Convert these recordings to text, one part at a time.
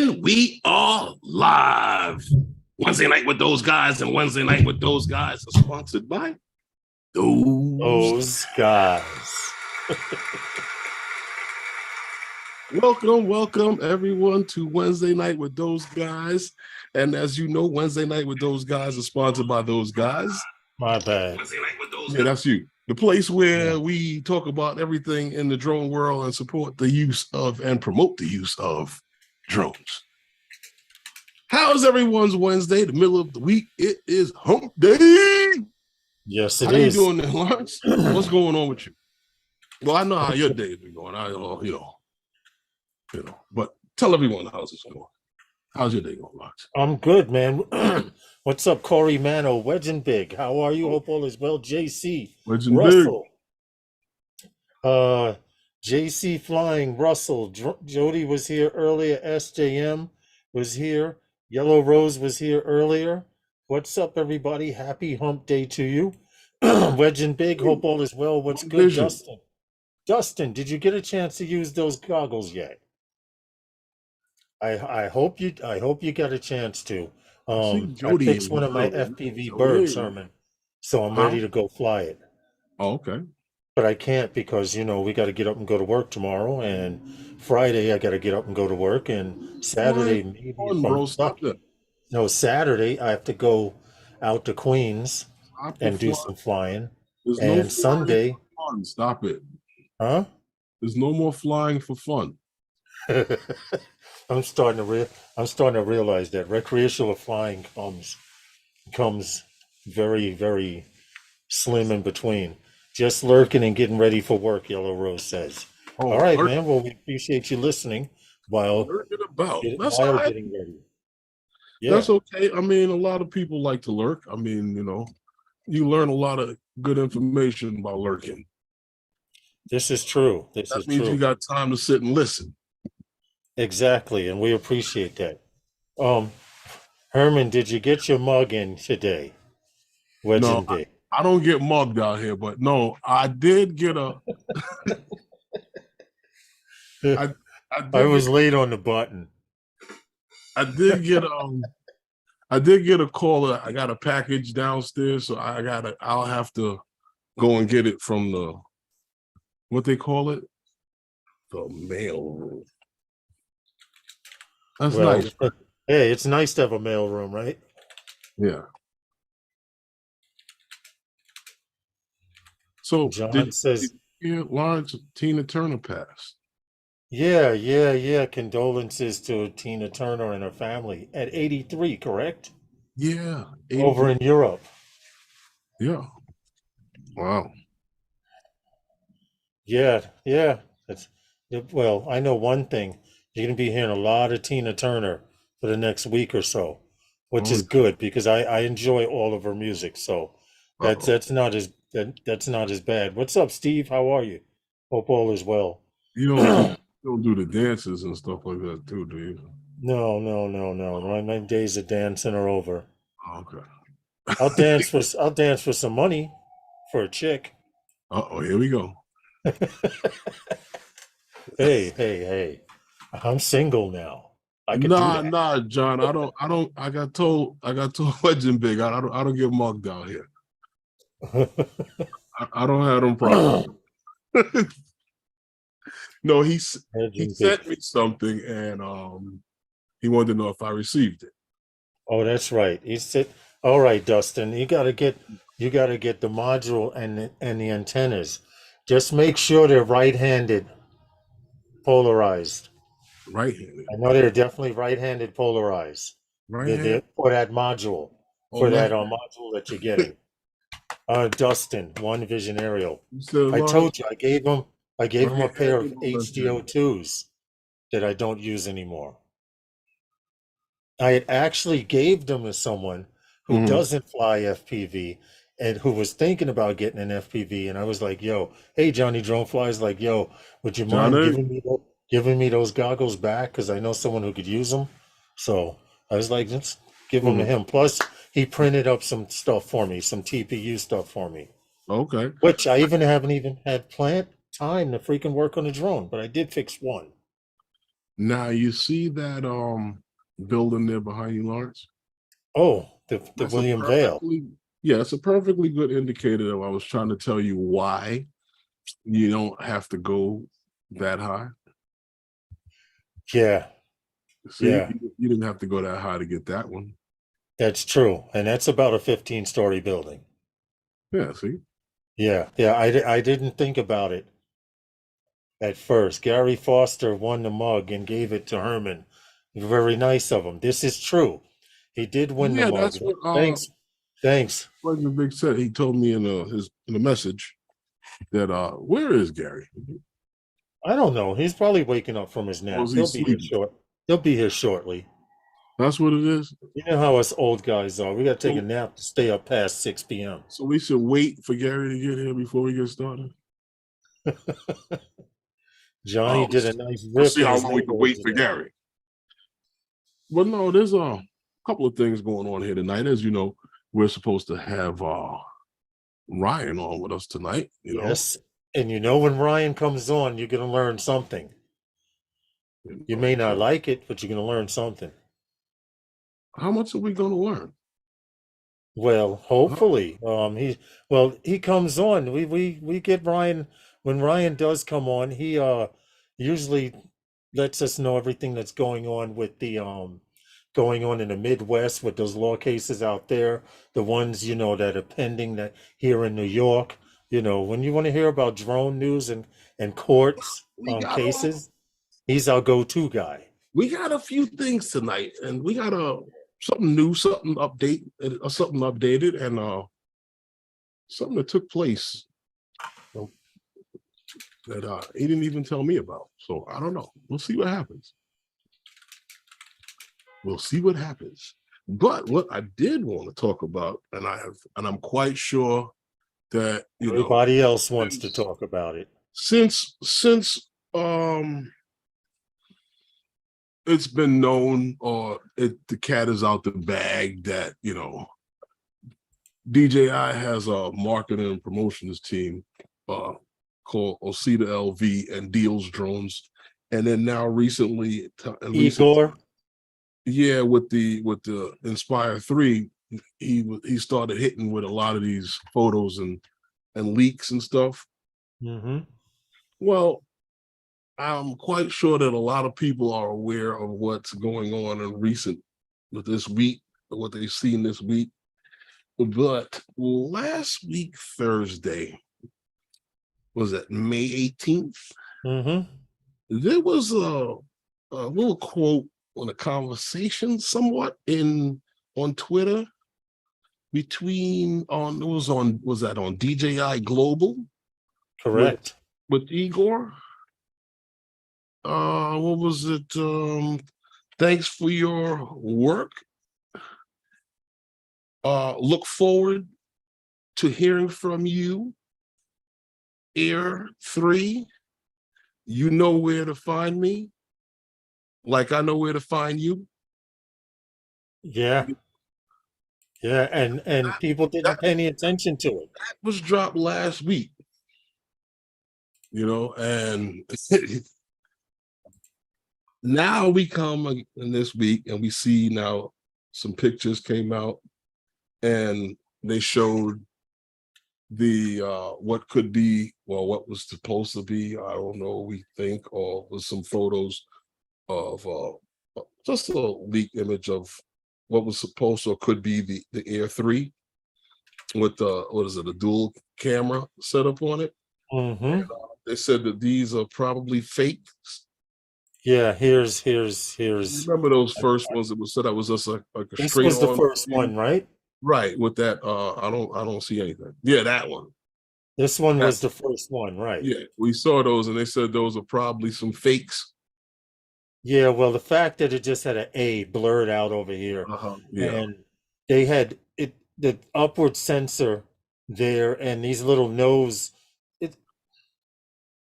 And we are live. Wednesday night with those guys and Wednesday night with those guys are sponsored by those guys. Welcome everyone to Wednesday night with those guys. And as you know, Wednesday night with those guys is sponsored by those guys. My bad. Yeah, that's you. The place where we talk about everything in the drone world and support the use of and promote the use of drones. How's everyone's Wednesday, the middle of the week? It is hump day. Yes, it is. How you doing there, Lawrence? What's going on with you? Well, I know how your day's been going. But tell everyone how's it going. How's your day going, Lawrence? I'm good, man. What's up, Corey Mano? Wedgin Big. How are you? Hope all is well. JC. Wedgin Russell. Big. JC Flying. Russell. Jody was here earlier. SJM was here. Yellow Rose was here earlier. What's up, everybody? Happy hump day to you. Wedgin Big. Hope all is well. What's good, Justin? Justin, did you get a chance to use those goggles yet? I hope you got a chance to. I fixed one of my FPV birds, Herman, so I'm ready to go fly it. Oh, okay. But I can't because we got to get up and go to work tomorrow, and Friday I got to get up and go to work, and Saturday maybe. No, Saturday I have to go out to Queens and do some flying, and Sunday. Stop it. Huh? There's no more flying for fun. I'm starting to realize that recreational flying comes very, very slim in between. Just lurking and getting ready for work, Yellow Rose says. All right, man. Well, we appreciate you listening while getting ready. Yeah. That's okay. I mean, a lot of people like to lurk. I mean, you learn a lot of good information by lurking. This is true. That means you got time to sit and listen. Exactly, and we appreciate that. Herman, did you get your mug in today? No, I don't get mugged out here, but no, I did get a. I was late on the button. I did get a call. I got a package downstairs, so I'll have to go and get it from the, what they call it, the mail room. That's nice. Hey, it's nice to have a mail room, right? Yeah. So John says, Lawrence, Tina Turner passed. Yeah. Condolences to Tina Turner and her family at 83, correct? Yeah. 83. Over in Europe. Yeah. Wow. Yeah. Well, I know one thing. You're going to be hearing a lot of Tina Turner for the next week or so, which is good because I enjoy all of her music. So that's not as bad. What's up, Steve? How are you? Hope all is well. You don't do the dances and stuff like that too, do you? No. My days of dancing are over. Okay. I'll dance for some money for a chick. Here we go. Hey. I'm single now. Nah, John. I got told Wedgin Big. I don't get mugged out here. I don't have them problems. No, he sent me something and he wanted to know if I received it. Oh, that's right. He said, "All right, Dustin, you gotta get the module and the antennas. Just make sure they're right-handed polarized." Right-handed. I know they're definitely right-handed polarized. Right-handed for that module. Module that you're getting. Dustin, One Vision Aerial. I told you I gave him a pair of HDO2s that I don't use anymore. I had actually gave them to someone who doesn't fly FPV and who was thinking about getting an FPV, and I was like, "Yo, hey Johnny Drone Flies, like, yo, would you mind giving me those goggles back? Because I know someone who could use them." So I was like, "Let's give them to him." Plus, he printed up some stuff for me, some TPU stuff for me. Okay. Which I haven't even had time to freaking work on a drone, but I did fix one. Now you see that building there behind you, Lawrence? Oh, the William Vale. Yeah, it's a perfectly good indicator of I was trying to tell you why you don't have to go that high. Yeah. See, yeah. You didn't have to go that high to get that one. That's true. And that's about a 15-story building. Yeah, see? Yeah, I didn't think about it at first. Gary Foster won the mug and gave it to Herman. Very nice of him. This is true. He did win the mug. That's what, Thanks. Like Big said, he told me in a message that where is Gary? I don't know. He's probably waking up from his nap. He'll be here shortly. That's what it is. You know how us old guys are. We got to take a nap to stay up past 6 p.m. So we should wait for Gary to get here before we get started. Johnny did a nice rip. See how long we can wait for Gary. But no, there's a couple of things going on here tonight. As you know, we're supposed to have Ryan on with us tonight. Yes, and when Ryan comes on, you're going to learn something. You may not like it, but you're going to learn something. How much are we going to learn? Well, hopefully, he comes on. We get Ryan. When Ryan does come on, he usually lets us know everything that's going on with the going on in the Midwest with those law cases out there, the ones that are pending that here in New York. When you want to hear about drone news and courts cases, he's our go-to guy. We got a few things tonight, and we got something new, something updated, and something that took place that he didn't even tell me about. So I don't know. We'll see what happens. But what I did want to talk about, and I'm quite sure that everybody else wants to talk about it. Since it's been known, or the cat is out the bag, that DJI has a marketing and promotions team called Osita LV and deals drones, and then now recently, Igor, with the Inspire 3, he started hitting with a lot of these photos and leaks and stuff. Mm-hmm. Well, I'm quite sure that a lot of people are aware of what's going on with this week, what they've seen this week. But last week, Thursday, was it May 18th? Mm-hmm. There was a little quote on a conversation somewhat on Twitter was that on DJI Global? Correct. With Igor. What was it? Thanks for your work. Look forward to hearing from you. Air 3, you know where to find me, like I know where to find you. Yeah. Yeah, and people didn't pay any attention to it. That was dropped last week, and now we come in this week and we see now some pictures came out and they showed the what could be, what was supposed to be, I don't know, we think, or was some photos of just a leak image of what was supposed to or could be the Air 3 with a dual camera setup on it. Mm-hmm. And, they said that these are probably fakes. Yeah, here's. Remember those first ones that was said that was just like a this straight. This was the first one, right? Right, with that, I don't see anything. Yeah, that one. This one was the first one, right? Yeah, we saw those, and they said those are probably some fakes. Yeah, well, the fact that it just had an A blurred out over here, and they had the upward sensor there, and these little nose.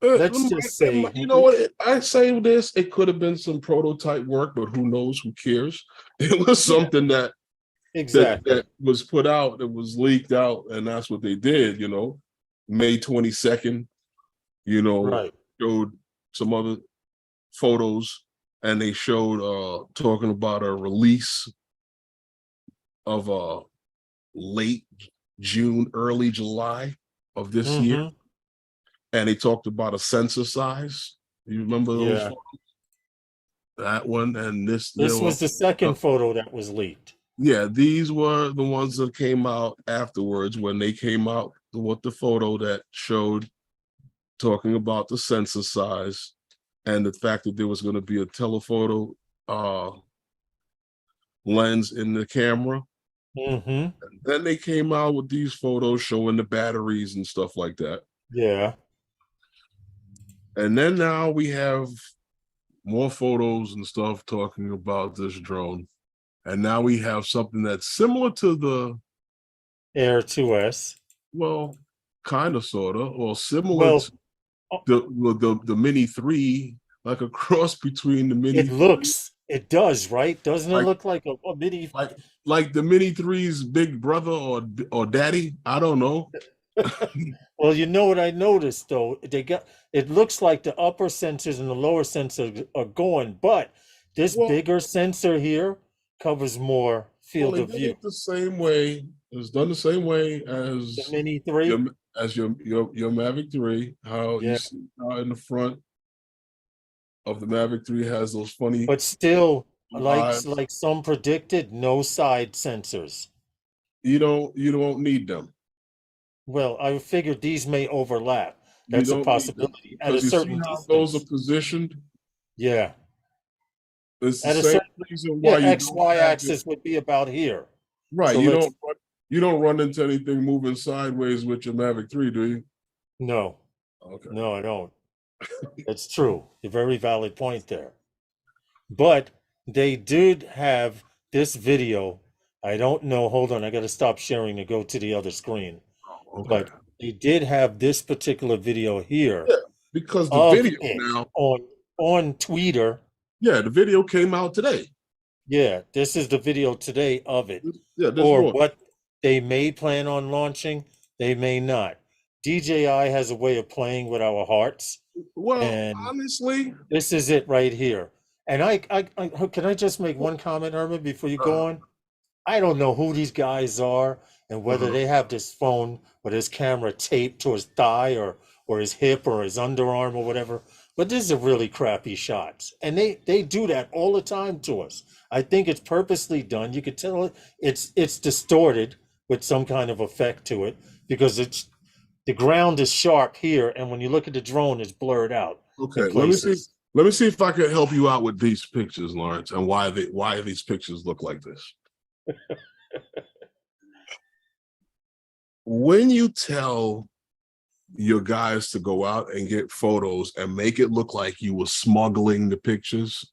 Let's just say, what? I say this, it could have been some prototype work, but who knows? Who cares? It was something that was put out, that was leaked out, and that's what they did. May 22nd. Right. Showed some other photos and they showed talking about a release of late June, early July of this year, and they talked about a sensor size. You remember those photos? That one and this. This was the second photo that was leaked. Yeah, these were the ones that came out afterwards when they came out with the photo that showed talking about the sensor size and the fact that there was going to be a telephoto lens in the camera. And then they came out with these photos showing the batteries and stuff like that. Yeah. And then now we have more photos and stuff talking about this drone. And now we have something that's similar to the Air 2S. Well, kind of, sort of, or similar to the Mini 3, like a cross between the Mini. It does, right? Doesn't it look like a Mini? Like the Mini 3's big brother or daddy? I don't know. Well, you know what I noticed though? It looks like the upper sensors and the lower sensors are going, but this bigger sensor here covers more field of view. The same way, it's done the same way as the Mini 3, as your Mavic 3. How you see how in the front of the Mavic 3 has those funny, but still, like some predicted, no side sensors. You don't need them. Well, I figured these may overlap. That's a possibility at a certain distance. Those are positioned. Yeah. It's the same reason why XY axis would be about here. Right. So you don't run into anything moving sideways with your Mavic 3, do you? No. Okay. No, I don't. That's true. A very valid point there. But they did have this video. I don't know. Hold on. I got to stop sharing to go to the other screen. Okay. But they did have this particular video here. Yeah, because the video now on Twitter. Yeah, the video came out today. Yeah, this is the video today of it. Yeah, what they may plan on launching, they may not. DJI has a way of playing with our hearts. Well, and honestly, this is it right here. And I can I just make one comment, Herman, before you go on? I don't know who these guys are and whether they have this phone with his camera taped to his thigh or his hip or his underarm or whatever. But these are really crappy shots. And they do that all the time to us. I think it's purposely done. You could tell it's distorted with some kind of effect to it because the ground is sharp here, and when you look at the drone, it's blurred out. Okay, let me see if I can help you out with these pictures, Lawrence, and why these pictures look like this. When you tell your guys to go out and get photos and make it look like you were smuggling the pictures,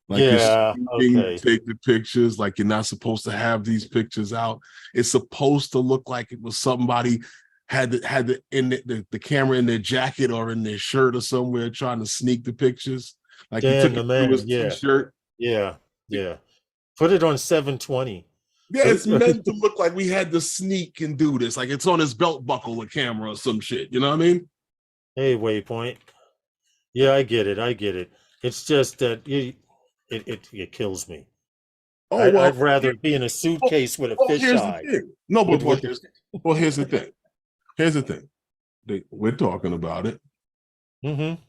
like take the pictures, like you're not supposed to have these pictures out. It's supposed to look like it was somebody had the camera in their jacket or in their shirt or somewhere trying to sneak the pictures. Like he took it through his t-shirt. Yeah. Put it on 720. Yeah, it's meant to look like we had to sneak and do this. Like it's on his belt buckle, the camera or some shit. You know what I mean? Hey, Waypoint. Yeah, I get it. It's just that it kills me. I'd rather be in a suitcase with a fisheye. No, but here's the thing. Here's the thing. We're talking about it. Mm-hmm.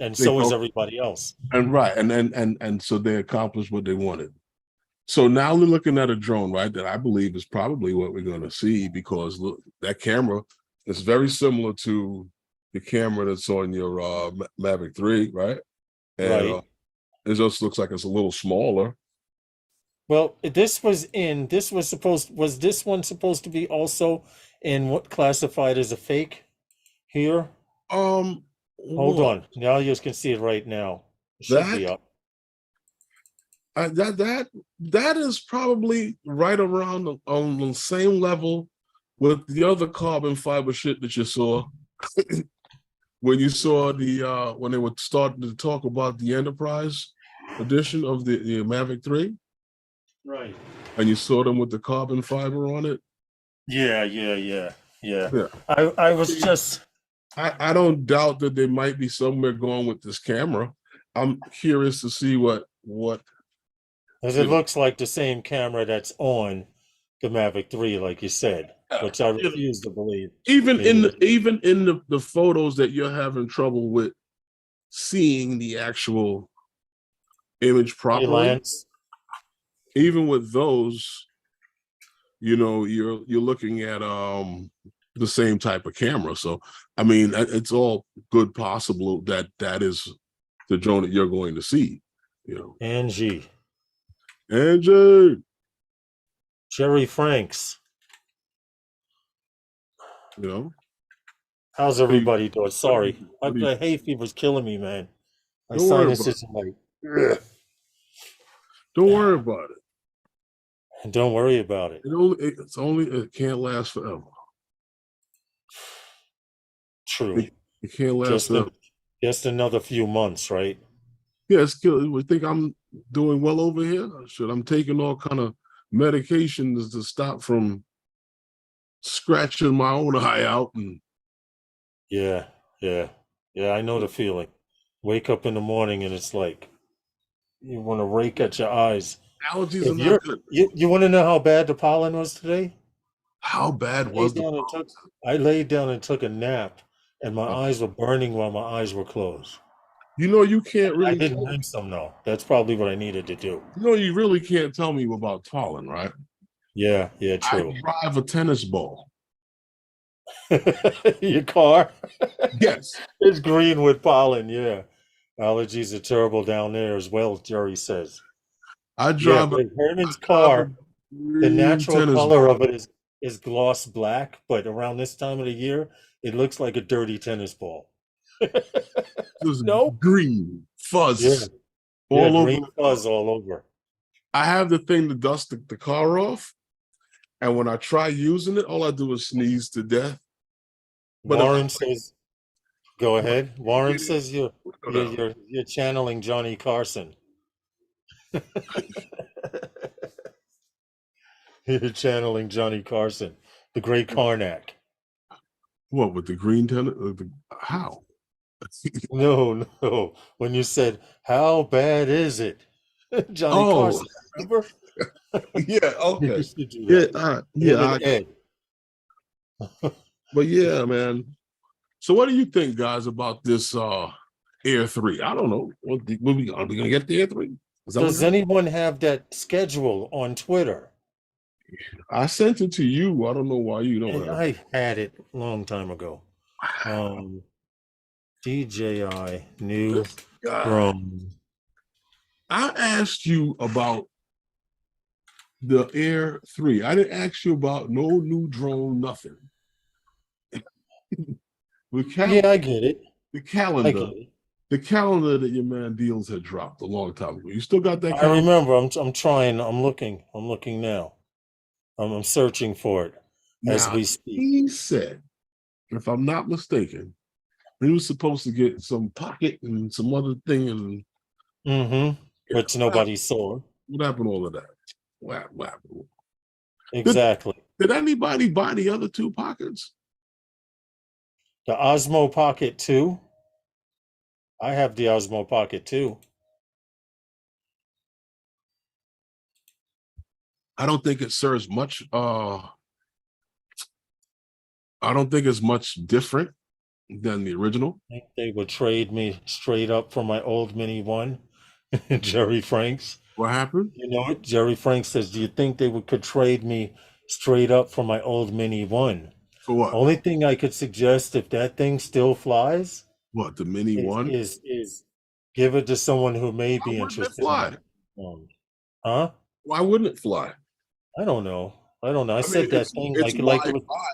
And so is everybody else. And right. And so they accomplished what they wanted. So now we're looking at a drone, right, that I believe is probably what we're going to see because look, that camera is very similar to the camera that's on your Mavic 3, right? And it just looks like it's a little smaller. Well, was this one supposed to be also in what classified as a fake here? Hold on. Now you can see it right now. It should be up. That is probably right around on the same level with the other carbon fiber shit that you saw when you saw when they were starting to talk about the Enterprise edition of the Mavic 3. Right. And you saw them with the carbon fiber on it. Yeah. I was just I don't doubt that they might be somewhere going with this camera. I'm curious to see what what. Because it looks like the same camera that's on the Mavic 3, like you said, which I refuse to believe. Even in the photos that you're having trouble with seeing the actual image properly, freelance. Even with those, you know, you're looking at the same type of camera. So I mean, it's all good possible that is the drone that you're going to see, you know. Angie. Jerry Franks. You know. How's everybody doing? Sorry. The hay fever's killing me, man. My sinuses are like, ugh. Don't worry about it. And don't worry about it. It can't last forever. True. It can't last forever. Just another few months, right? Yes, we think I'm doing well over here. I'm taking all kind of medications to stop from scratching my own eye out. And yeah, I know the feeling. Wake up in the morning and it's like you want to rake at your eyes. Allergies are not good. You want to know how bad the pollen was today? How bad was the pollen? I laid down and took a nap, and my eyes were burning while my eyes were closed. You know, you can't really. I didn't drink some though. That's probably what I needed to do. You know, you really can't tell me about pollen, right? Yeah, true. I drive a tennis ball. Your car? Yes. It's green with pollen, yeah. Allergies are terrible down there as well, Jerry says. I drive Herman's car, the natural color of it is gloss black, but around this time of the year, it looks like a dirty tennis ball. No green fuzz all over. Green fuzz all over. I have the thing to dust the car off, and when I try using it, all I do is sneeze to death. But Warren says, "Go ahead." Warren says you're channeling Johnny Carson. You're channeling Johnny Carson, the great Karnak. What, with the green tennis? How? No. When you said, "How bad is it?" Johnny Carson. Remember? Yeah. Okay. But yeah, man. So what do you think, guys, about this Air 3? I don't know. Are we gonna get the Air 3? Does anyone have that schedule on Twitter? I sent it to you. I don't know why you don't have it. I had it a long time ago. DJI new drone. I asked you about the Air 3. I didn't ask you about no new drone, nothing. Yeah, I get it. The calendar. The calendar that your man Deals had dropped a long time ago. You still got that calendar? I remember. I'm trying. I'm looking now. I'm searching for it as we speak. He said, if I'm not mistaken, he was supposed to get some pocket and some other thing. Which nobody saw. What happened to all of that? What happened? Exactly. Did anybody buy the other two pockets? The Osmo Pocket 2? I have the Osmo Pocket 2. I don't think it serves much. I don't think it's much different than the original. I think they would trade me straight up for my old Mini 1. Jerry Franks. What happened? You know what? Jerry Franks says, do you think they could trade me straight up for my old Mini 1? For what? Only thing I could suggest, if that thing still flies, what, the Mini 1 is give it to someone who may be interested. Fly? Huh? Why wouldn't it fly? I don't know. I said that thing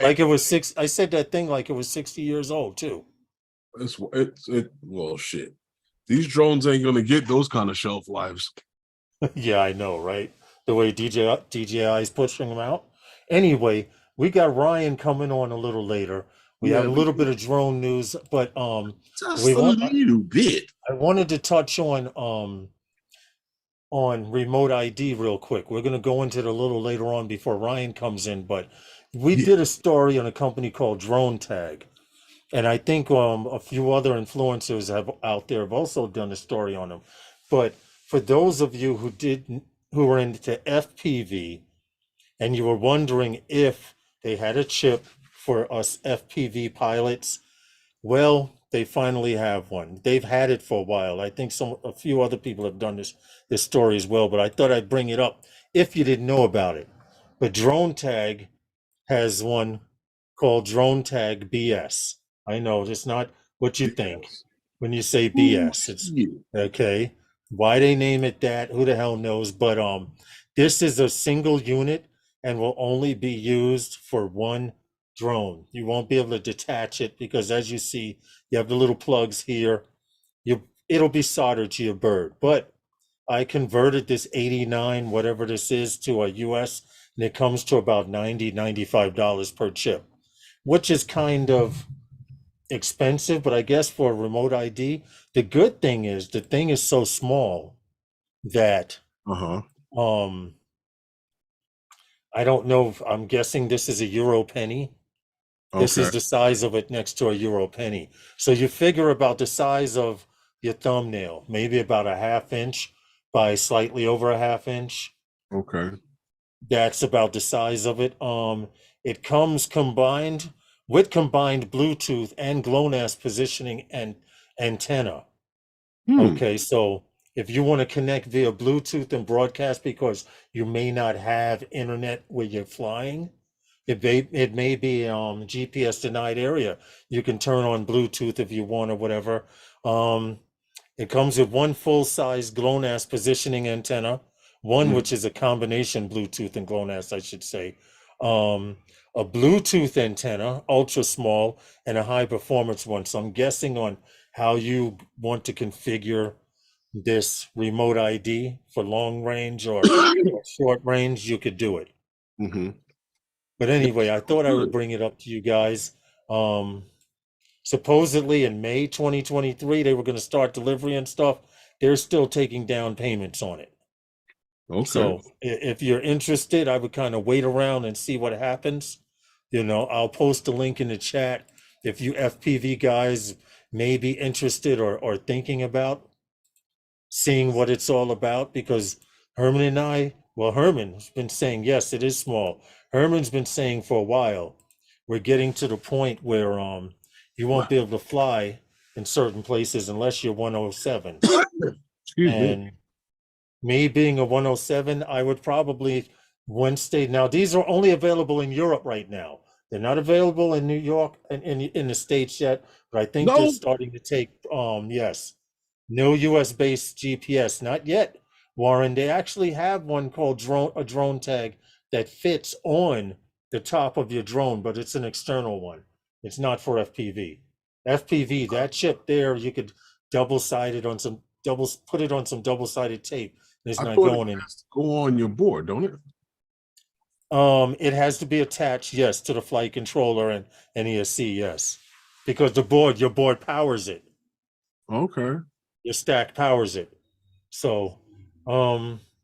like it was six. I said that thing like it was 60 years old too. Well, shit. These drones ain't gonna get those kind of shelf lives. Yeah, I know, right? The way DJI is pushing them out. Anyway, we got Ryan coming on a little later. We have a little bit of drone news, but just a little bit. I wanted to touch on remote ID real quick. We're going to go into it a little later on before Ryan comes in, but we did a story on a company called Drone Tag, and I think a few other influencers out there have also done a story on them. But for those of you who were into FPV and you were wondering if they had a chip for us FPV pilots, well, they finally have one. They've had it for a while. I think a few other people have done this story as well, but I thought I'd bring it up if you didn't know about it. But Drone Tag has one called Drone Tag BS. I know it's not what you think when you say BS. It's okay. Why they name it that, who the hell knows? But this is a single unit and will only be used for one drone. You won't be able to detach it because, as you see, you have the little plugs here. It'll be soldered to your bird. But I converted this 89, whatever this is, to a US, and it comes to about $95 per chip, which is kind of expensive, but I guess for a remote ID, the good thing is the thing is so small that I don't know if I'm guessing this is a euro penny. This is the size of it next to a euro penny. So you figure about the size of your thumbnail, maybe about a ½ inch by slightly over a ½ inch. Okay. That's about the size of it. It comes combined Bluetooth and GLONASS positioning and antenna. Okay, so if you want to connect via Bluetooth and broadcast because you may not have internet where you're flying, it may be GPS denied area. You can turn on Bluetooth if you want or whatever. It comes with one full-size GLONASS positioning antenna, one which is a combination Bluetooth and GLONASS, I should say. A Bluetooth antenna, ultra small, and a high performance one. So I'm guessing on how you want to configure this remote ID for long range or short range, you could do it. But anyway, I thought I would bring it up to you guys. Supposedly in May 2023, they were going to start delivery and stuff. They're still taking down payments on it. Okay. So if you're interested, I would kind of wait around and see what happens. I'll post a link in the chat if you FPV guys may be interested or thinking about seeing what it's all about, because Herman's been saying, yes, it is small. Herman's been saying for a while, we're getting to the point where you won't be able to fly in certain places unless you're 107. And me being a 107, I would probably Wednesday. Now, these are only available in Europe right now. They're not available in New York and in the States yet, but I think they're starting to take, yes, no US-based GPS, not yet, Warren. They actually have one called a drone tag that fits on the top of your drone, but it's an external one. It's not for FPV. FPV, that chip there, you could put it on some double-sided tape. It's not going in. Go on your board, don't it? It has to be attached, yes, to the flight controller and ESC, yes, because your board powers it. Okay. Your stack powers it. So,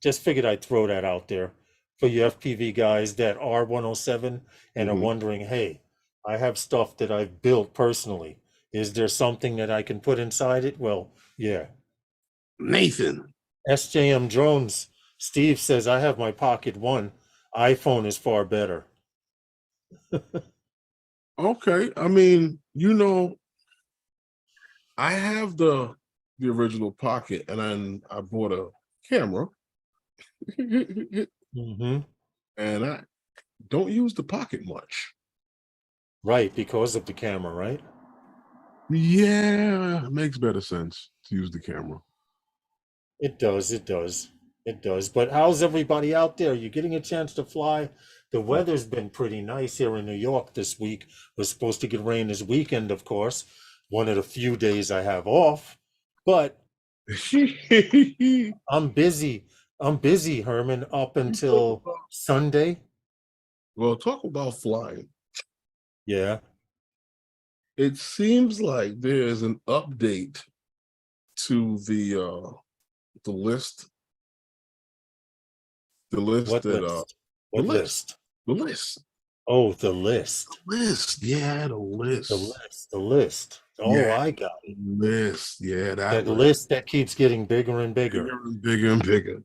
just figured I'd throw that out there for you FPV guys that are 107 and are wondering, hey, I have stuff that I've built personally. Is there something that I can put inside it? Well, yeah. Nathan. SJM Drones. Steve says, I have my Pocket One. iPhone is far better. Okay. I mean, I have the original Pocket, and then I bought a camera. And I don't use the Pocket much. Right, because of the camera, right? Yeah, it makes better sense to use the camera. It does. But how's everybody out there? You getting a chance to fly? The weather's been pretty nice here in New York this week. We're supposed to get rain this weekend, of course. One of the few days I have off. But I'm busy, Herman, up until Sunday. Well, talk about flying. Yeah. It seems like there's an update to the list. The list What that list? What list? The list. Oh, the list. The list. Yeah, the list. The list. Oh, I got it. List. Yeah, that That list. list that keeps getting bigger and bigger. Bigger and bigger and bigger.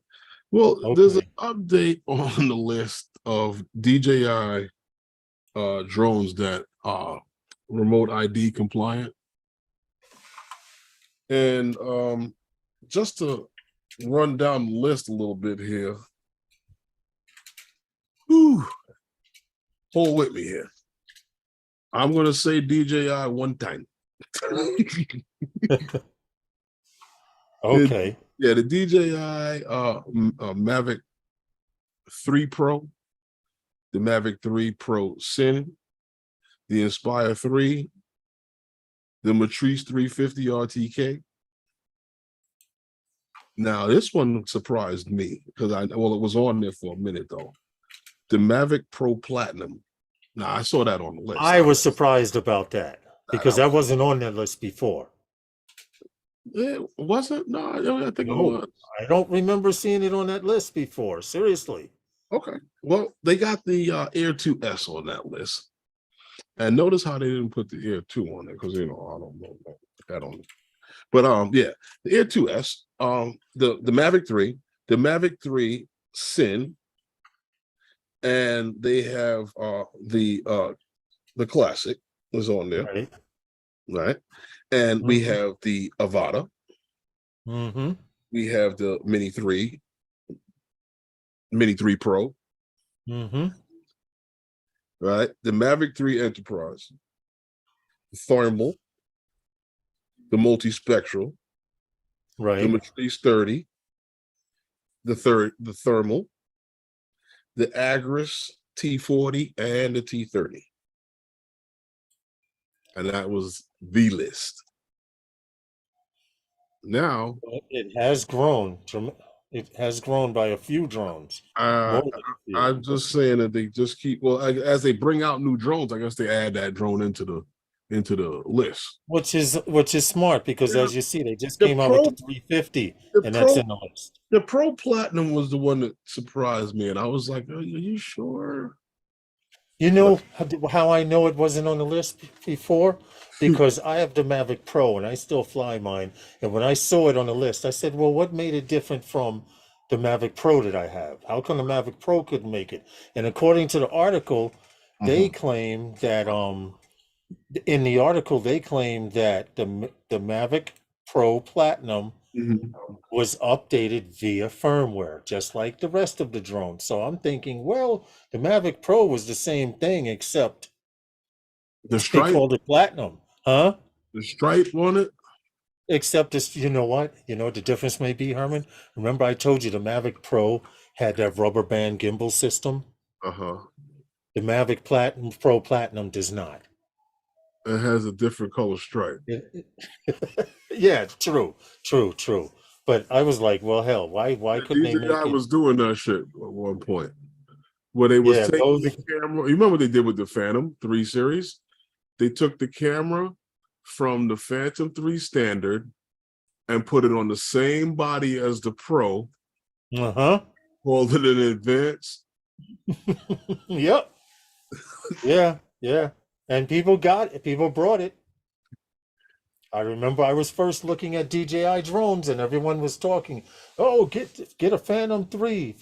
Well, there's an Okay. update on the list of DJI drones that are remote ID compliant. And just to run down the list a little bit here. Whew, hold with me here. I'm going to say DJI one time. Okay. The DJI Mavic 3 Pro, the Mavic 3 Pro Sin, the Inspire 3, the Matrice 350 RTK. Now, this one surprised me because it was on there for a minute though. The Mavic Pro Platinum. Now, I saw that on the list. I was surprised about that because that wasn't on that list before. It wasn't? No, I think it was. I don't remember seeing it on that list before. Seriously. Okay. Well, they got the Air 2S on that list. And notice how they didn't put the Air 2 on there because, I don't know. I don't know. But yeah, the Air 2S, the Mavic 3, the Mavic 3 Sin, and they have the Classic is on there. Right. And we have the Avata. We have the Mini 3 Pro. Right. The Mavic 3 Enterprise, the Thermal, the Multispectral, the Matrice 30, the Thermal, the Agris T40, and the T30. And that was the list. Now it has grown. It has grown by a few drones. I'm just saying that they just keep as they bring out new drones. I guess they add that drone into the list, which is smart because as you see, they just came out with the 350, and that's in the list. The Pro Platinum was the one that surprised me, and I was like, "Are you sure?" You know how I know it wasn't on the list before? Because I have the Mavic Pro and I still fly mine. And when I saw it on the list, I said, well, what made it different from the Mavic Pro that I have? How come the Mavic Pro couldn't make it? And according to the article, they claim that in the article they claim that the Mavic Pro Platinum was updated via firmware, just like the rest of the drones. So I'm thinking, well, the Mavic Pro was the same thing, except the stripe, they called it Platinum, huh? The stripe on it. Except it's, you know what? You know what the difference may be, Herman? Remember I told you the Mavic Pro had that rubber band gimbal system? The Mavic Pro Platinum does not. It has a different color stripe. Yeah, true. But I was like, well, hell, why couldn't they make it? I was doing that shit at one point where they was taking the camera. You remember what they did with the Phantom 3 series? They took the camera from the Phantom 3 Standard and put it on the same body as the Pro. Called it an Advance. Yep. Yeah. And people brought it. I remember I was first looking at DJI drones and everyone was talking, oh, get a Phantom 3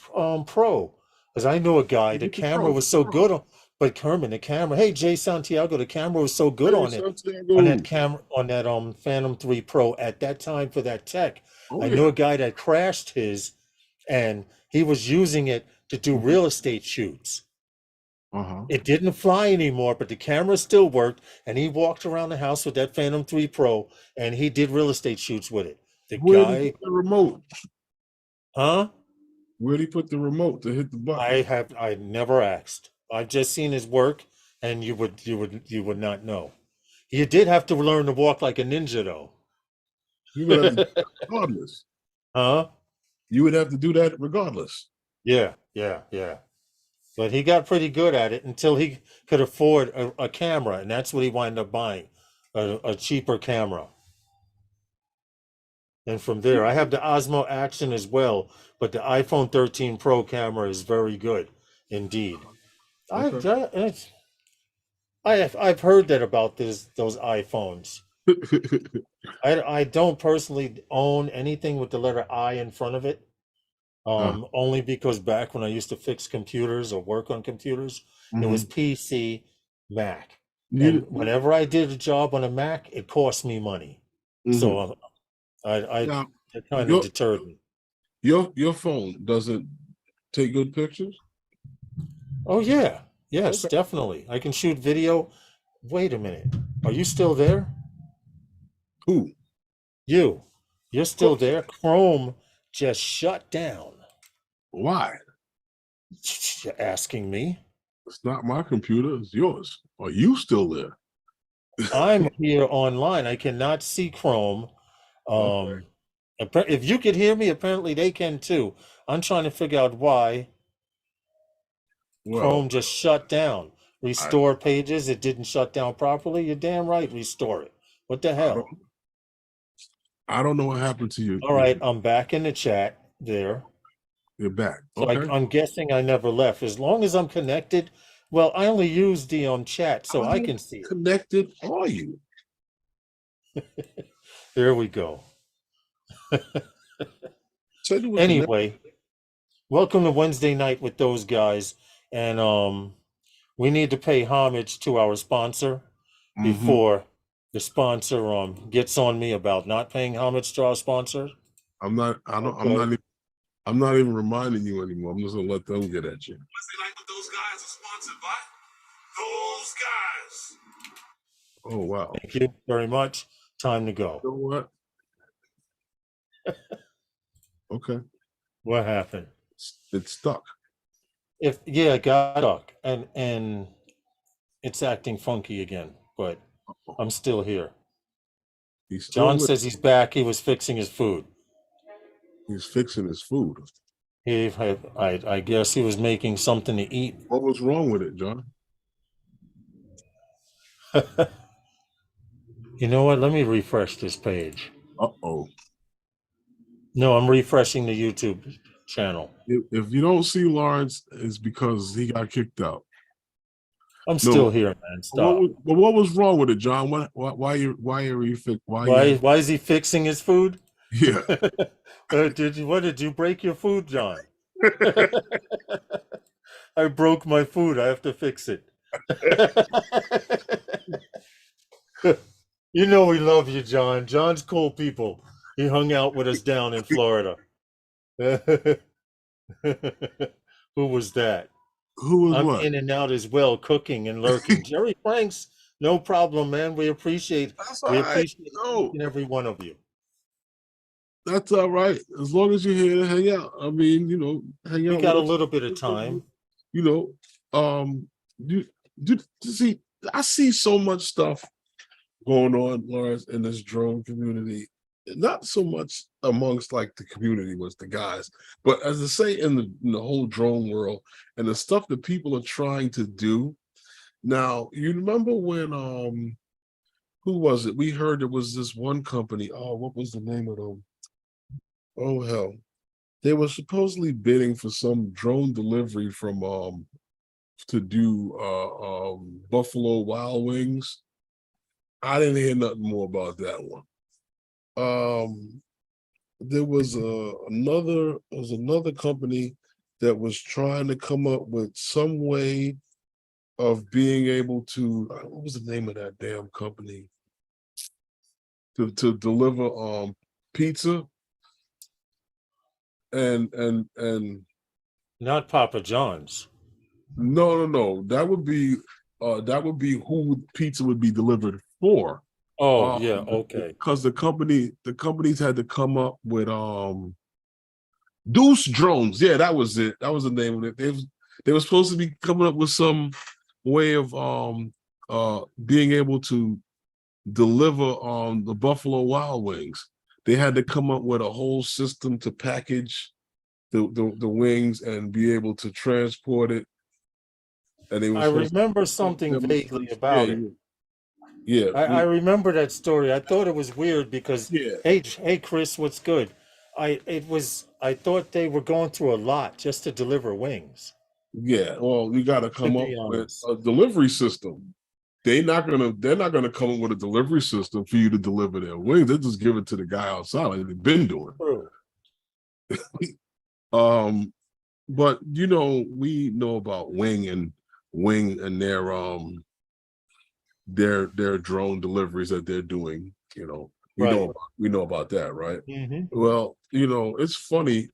Pro. Because I knew a guy, the camera was so good on, but Herman, the camera, hey, Jay Santiago, the camera was so good on it, on that camera, on that Phantom 3 Pro at that time for that tech. I knew a guy that crashed his and he was using it to do real estate shoots. It didn't fly anymore, but the camera still worked, and he walked around the house with that Phantom 3 Pro, and he did real estate shoots with it. Where did he put the remote? Huh? Where did he put the remote to hit the button? I never asked. I've just seen his work, and you would not know. You did have to learn to walk like a ninja, though. You would have to do that regardless. Huh? You would have to do that regardless. Yeah. But he got pretty good at it until he could afford a camera, and that's what he wound up buying, a cheaper camera. And from there, I have the Osmo Action as well, but the iPhone 13 Pro camera is very good indeed. I've heard that about those iPhones. I don't personally own anything with the letter I in front of it. Only because back when I used to fix computers or work on computers, it was PC, Mac. And whenever I did a job on a Mac, it cost me money. So now, it kind of deterred me. Your phone doesn't take good pictures? Oh yeah. Yes, definitely. I can shoot video. Wait a minute. Are you still there? Who? You're still there? Chrome just shut down. Why? You're asking me. It's not my computer, it's yours. Are you still there? I'm here online. I cannot see Chrome. If you could hear me, apparently they can too. I'm trying to figure out why Chrome just shut down. Restore pages. It didn't shut down properly. You're damn right. Restore it. What the hell? I don't know what happened to you. All right, I'm back in the chat there. You're back. So I'm guessing I never left. As long as I'm connected, well, I only use the chat so I can see it. Connected are you? There we go. Anyway, welcome to Wednesday night with those guys. And we need to pay homage to our sponsor before the sponsor gets on me about not paying homage to our sponsor. I'm not even reminding you anymore. I'm just gonna let them get at you. Wednesday night with those guys are sponsored by those guys. Oh wow. Thank you very much. Time to go. You know what? Okay. What happened? It's stuck. It got stuck, and it's acting funky again. But I'm still here. John says he's back. He was fixing his food. He's fixing his food. I guess he was making something to eat. What was wrong with it, John? You know what? Let me refresh this page. Uh-oh. No, I'm refreshing the YouTube channel. If you don't see Lawrence, it's because he got kicked out. I'm still here, man. Stop. What was wrong with it, John? Why is he fixing his food? Yeah. Did you break your food, John? I broke my food. I have to fix it. You know we love you, John. John's cool people. He hung out with us down in Florida. Who was that? Who was I'm what? in and out as well, cooking and lurking. Jerry Franks, no problem, man. We appreciate each and every one of you. That's all right. As long as you're here to hang out. I mean, hang out. We got a little bit of time. See, I see so much stuff going on, Lawrence, in this drone community. Not so much amongst like the community was the guys, but as I say in the whole drone world and the stuff that people are trying to do. Now, you remember when who was it? We heard there was this one company. Oh, what was the name of them? Oh hell. They were supposedly bidding for some drone delivery from to do Buffalo Wild Wings. I didn't hear nothing more about that one. There was another company that was trying to come up with some way of being able to, what was the name of that damn company, to deliver pizza and not Papa John's. No, that would be who pizza would be delivered for. Oh yeah, okay. Because the companies had to come up with Deuce Drones. Yeah, that was it. That was the name of it. They were supposed to be coming up with some way of being able to deliver the Buffalo Wild Wings. They had to come up with a whole system to package the wings and be able to transport it. And I remember something vaguely about it. Yeah, I remember that story. I thought it was weird because hey Chris, what's good? I thought they were going through a lot just to deliver wings. Yeah, well, we got to come up with a delivery system. they're not gonna come up with a delivery system for you to deliver their wings. They just give it to the guy outside like they've been doing. True. But we know about Wing and their drone deliveries that they're doing. We know about that, right? Mm-hmm. Well, it's funny,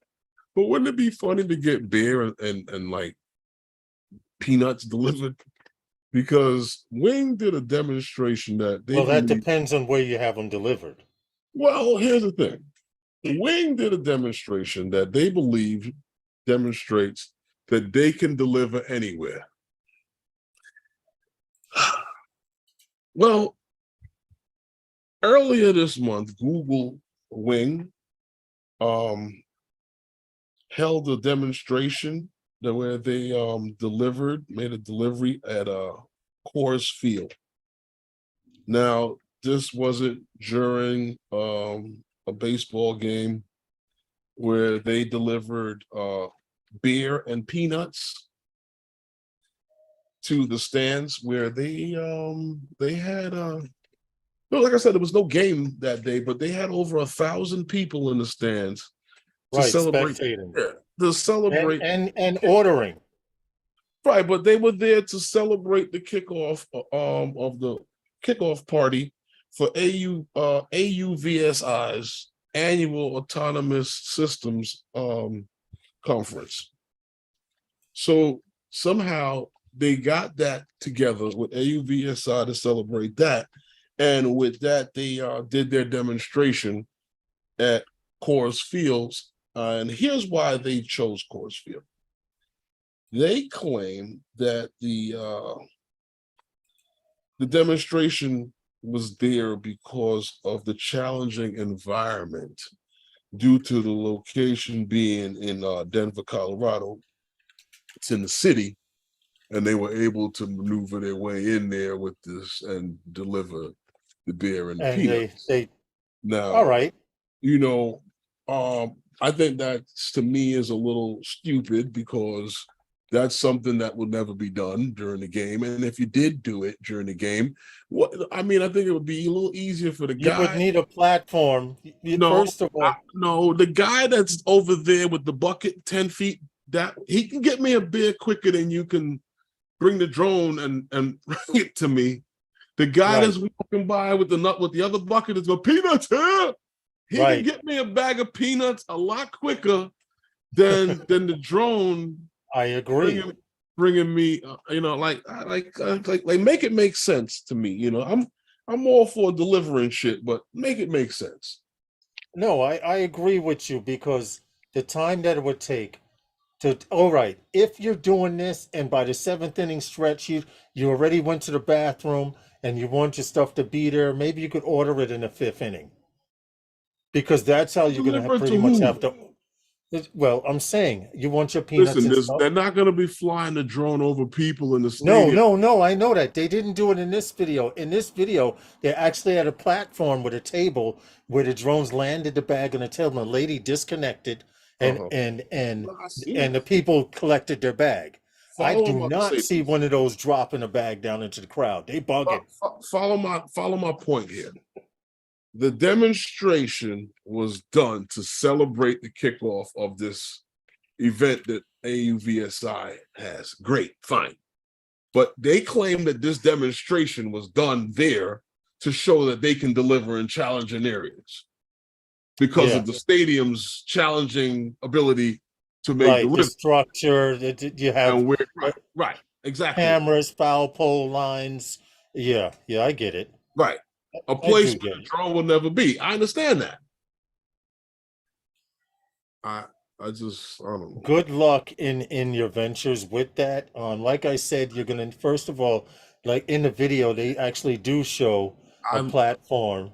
but wouldn't it be funny to get beer and like peanuts delivered? Because Wing did a demonstration that that depends on where you have them delivered. Well, here's the thing. Wing did a demonstration that they believe demonstrates that they can deliver anywhere. Well, earlier this month, Google Wing held a demonstration where they made a delivery at a Coors Field. Now, this wasn't during a baseball game where they delivered beer and peanuts to the stands where they had no, like I said, there was no game that day, but they had over 1,000 people in the stands to celebrate. Spectating. Yeah, to celebrate and ordering. Right, but they were there to celebrate the kickoff of the kickoff party for AUVSI's annual Autonomous Systems conference. So somehow they got that together with AUVSI to celebrate that. And with that, they did their demonstration at Coors Fields. And here's why they chose Coors Field. They claim that the demonstration was there because of the challenging environment due to the location being in Denver, Colorado. It's in the city, and they were able to maneuver their way in there with this and deliver the beer and peanuts. They now, all right. I think that to me is a little stupid because that's something that would never be done during the game. And if you did do it during the game, I think it would be a little easier for the guy. You would need a platform. First of all, no, the guy that's over there with the bucket 10 feet, that he can get me a beer quicker than you can bring the drone and bring it to me. The guy that's walking by with the other bucket is going, peanuts here. He can get me a bag of peanuts a lot quicker than the drone. I agree. Bringing me, like make it make sense to me. I'm all for delivering shit, but make it make sense. No, I agree with you because the time that it would take to, all right, if you're doing this and by the 7th inning stretch, you already went to the bathroom and you want your stuff to be there, maybe you could order it in the 5th inning. Because that's how you're going to pretty much have to. Well, I'm saying you want your peanuts. Listen, they're not going to be flying the drone over people in the stadium. No. I know that they didn't do it in this video. In this video, they actually had a platform with a table where the drones landed the bag on the table. And a lady disconnected, and the people collected their bag. I do not see one of those dropping a bag down into the crowd. They bugging. Follow my point here. The demonstration was done to celebrate the kickoff of this event that AUVSI has. Great, fine. But they claim that this demonstration was done there to show that they can deliver in challenging areas because of the stadium's challenging ability to make the structure that you have. Right, exactly. Cameras, foul pole lines. Yeah, I get it. Right. A place where the drone will never be. I understand that. I don't know. Good luck in your ventures with that. Like I said, you're gonna first of all, like in the video, they actually do show a platform.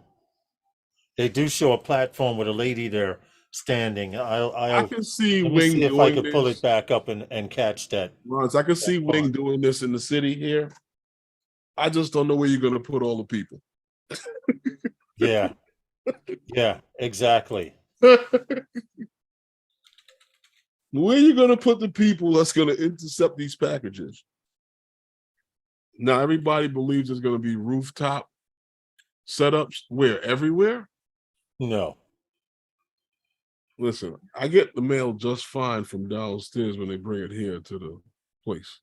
They do show a platform with a lady there standing. I can see let me Wing see if I could pull it back up and catch that. Ron's, I can see Wing doing this in the city here. I just don't know where you're gonna put all the people. Yeah, exactly. Where are you going to put the people that's going to intercept these packages? Now everybody believes there's going to be rooftop setups where everywhere. No. Listen, I get the mail just fine from downstairs when they bring it here to the place.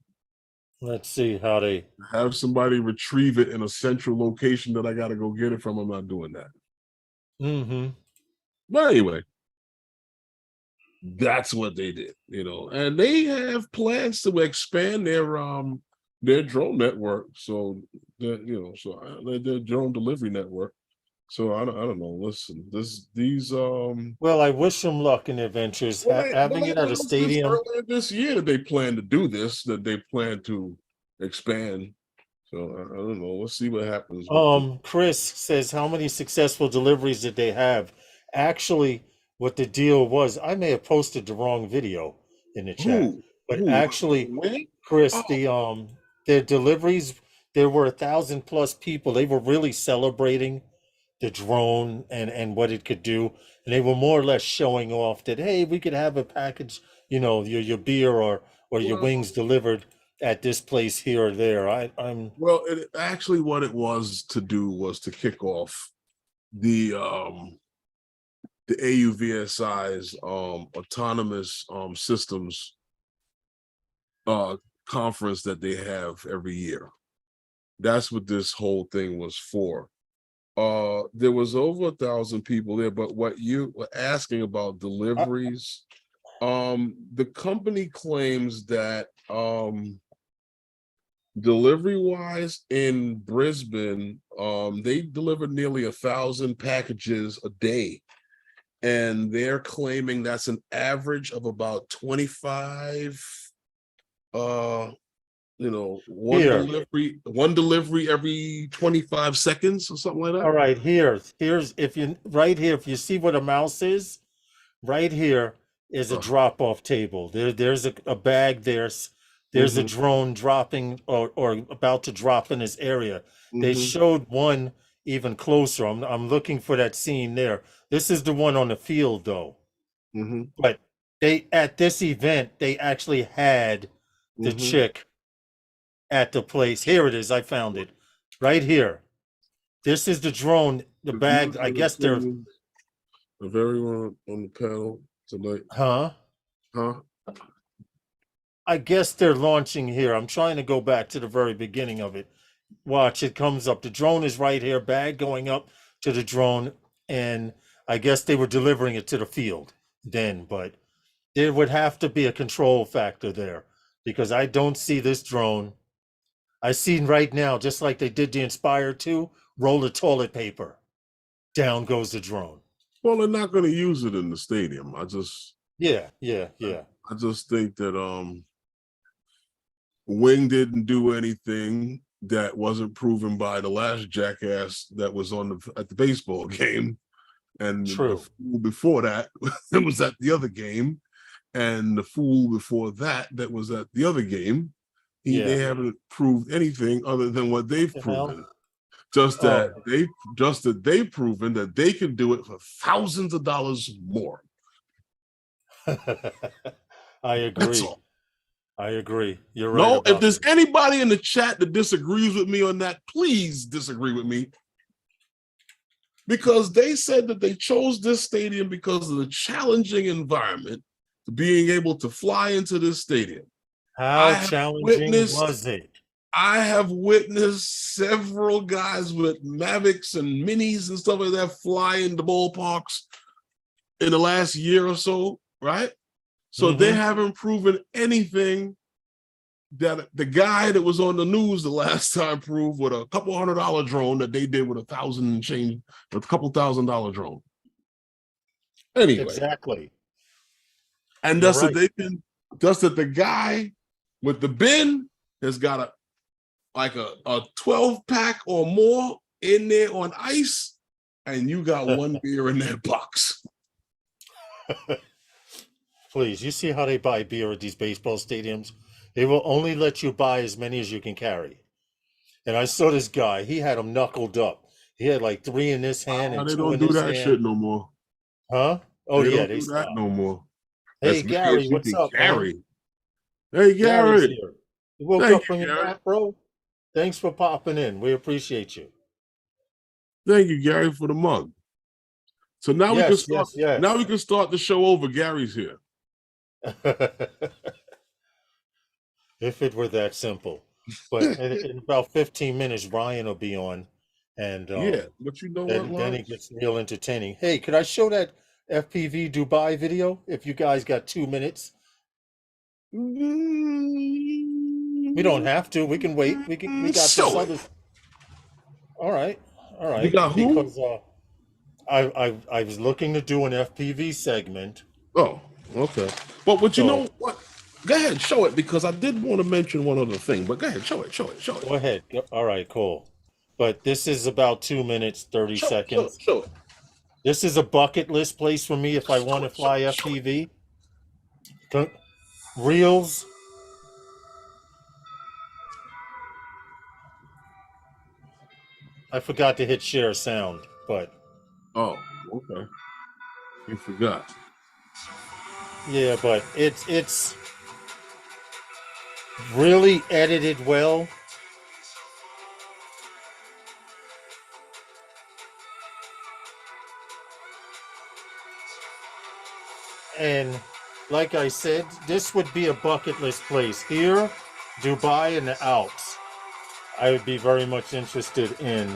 Let's see how they have somebody retrieve it in a central location that I got to go get it from. I'm not doing that. Mm-hmm. But anyway, that's what they did, and they have plans to expand their drone network. So their drone delivery network. So I don't know. Listen, these Well, I wish them luck in their ventures. Having it at a stadium earlier this year that they plan to do this, that they plan to expand. So I don't know. Let's see what happens. Chris says, how many successful deliveries did they have? Actually, what the deal was, I may have posted the wrong video in the chat, but actually, Chris, their deliveries, there were 1,000+ people. They were really celebrating the drone and what it could do, and they were more or less showing off that, hey, we could have a package, your beer or your wings delivered at this place here or there. Well, actually what it was to do was to kick off the AUVSI's autonomous systems conference that they have every year. That's what this whole thing was for. There was over 1,000 people there, but what you were asking about deliveries, the company claims that delivery wise in Brisbane, they delivered nearly 1,000 packages a day, and they're claiming that's an average of about 25 one delivery every 25 seconds or something like that. All right, here's if you see what a mouse is, right here is a drop-off table. There's a bag, there's a drone dropping or about to drop in this area. They showed one even closer. I'm looking for that scene there. This is the one on the field though. But they at this event they actually had the chick at the place. Here it is. I found it right here. This is the drone, the bag. I guess they're everyone on the panel tonight. Huh? I guess they're launching here. I'm trying to go back to the very beginning of it. Watch, it comes up. The drone is right here, bag going up to the drone, and I guess they were delivering it to the field then, but there would have to be a control factor there because I don't see this drone. I see right now, just like they did the Inspire 2, roll of toilet paper. Down goes the drone. Well, they're not going to use it in the stadium. I just think that Wing didn't do anything that wasn't proven by the last jackass that was at the baseball game, and the fool before that it was at the other game, and the fool before that was at the other game. They haven't proved anything other than what they've proven. Just that they've proven that they can do it for thousands of dollars more. I agree. That's all. I agree. You're right. No, if there's anybody in the chat that disagrees with me on that, please disagree with me. Because they said that they chose this stadium because of the challenging environment, being able to fly into this stadium. How challenging was it? I have witnessed several guys with Mavics and Minis and stuff like that fly into ballparks in the last year or so, right? So they haven't proven anything that the guy that was on the news the last time proved with a couple $100 drone that they did with a couple $1,000 drone. Anyway. Exactly. And that's that the guy with the bin has got a 12-pack or more in there on ice, and you got one beer in that box. Please, you see how they buy beer at these baseball stadiums? They will only let you buy as many as you can carry. And I saw this guy, he had them knuckled up. He had like 3 in this hand and 2 in this hand. They don't do that shit no more. Huh? Oh, they yeah, don't they do stopped. that no more. Hey, Gary, what's up, Gary? man? Hey, Gary. You woke up from your nap, bro? Thanks for popping in. We appreciate you. Thank you, Gary, for the mug. So now we can Yes, start. yes, yes. Now we can start the show over. Gary's here. If it were that simple. But in about 15 minutes, Ryan will be on, and Yeah, but you know what, then it Lawrence? gets real entertaining. Hey, could I show that FPV Dubai video if you guys got 2 minutes? We don't have to. We can wait. We got this Show it. other. All right, all You right. got who? Because I was looking to do an FPV segment. Oh, okay. But you So know what? Go ahead, show it because I did want to mention one other thing. But go ahead, show it. go ahead. All right, cool. But this is about 2 minutes, 30 seconds. Show it. This is a bucket list place for me if I want to fly FPV. Reels. I forgot to hit share sound, but Oh, okay. You forgot. yeah, but it's really edited well. And like I said, this would be a bucket list place. Here, Dubai and the Alps. I would be very much interested in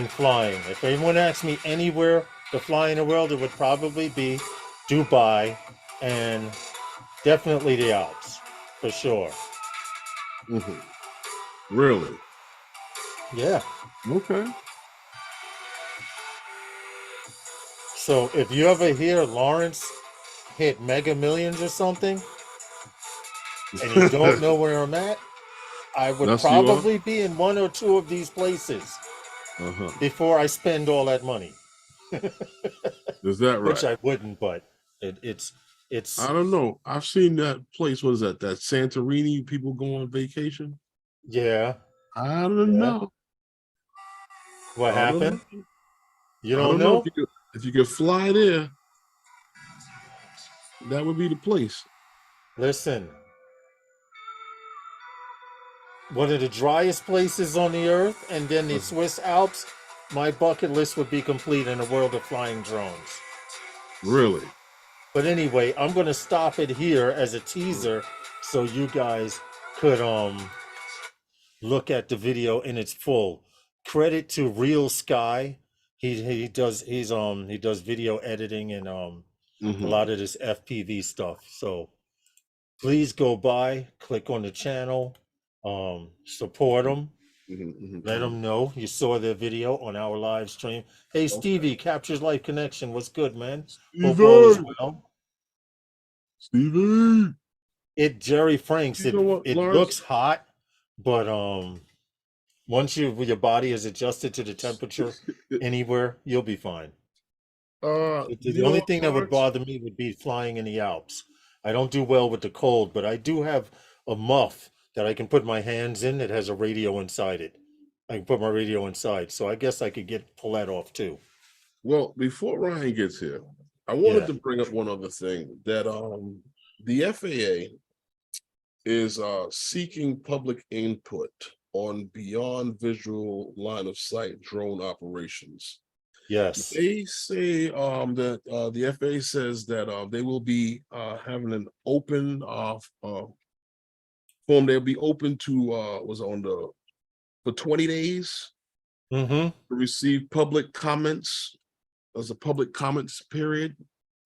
flying. If anyone asks me anywhere to fly in the world, it would probably be Dubai and definitely the Alps, for sure. Really? Yeah. Okay. So if you ever hear Lawrence hit Mega Millions or something, and you don't know where I'm at, I would probably be in one or two of these places before I spend all that money. Is that right? Which I wouldn't, but it's. I don't know. I've seen that place. What is that? That Santorini people go on vacation? Yeah. I don't know. What happened? You I don't know know? if you could fly there, that would be the place. Listen. One of the driest places on the earth, and then the Swiss Alps, my bucket list would be complete in a world of flying drones. Really? But anyway, I'm going to stop it here as a teaser so you guys could look at the video in its full. Credit to Real Sky. He does video editing and a lot of this FPV stuff. So please go by, click on the channel, support them. Let them know you saw their video on our live stream. Hey, Stevie, Captures Life Connection. What's good, man? Hope all is well. Stevie. Jerry Franks, it looks hot, but once your body is adjusted to the temperature anywhere, you'll be fine. The only thing that would bother me would be flying in the Alps. I don't do well with the cold, but I do have a muff that I can put my hands in that has a radio inside it. I can put my radio inside, so I guess I could pull that off too. Well, before Ryan gets here, I wanted to bring up one other thing that the FAA is seeking public input on beyond visual line of sight drone operations. Yes. They say that the FAA says that they will be having an open form. They'll be open to for 20 days to receive public comments. There's a public comments period.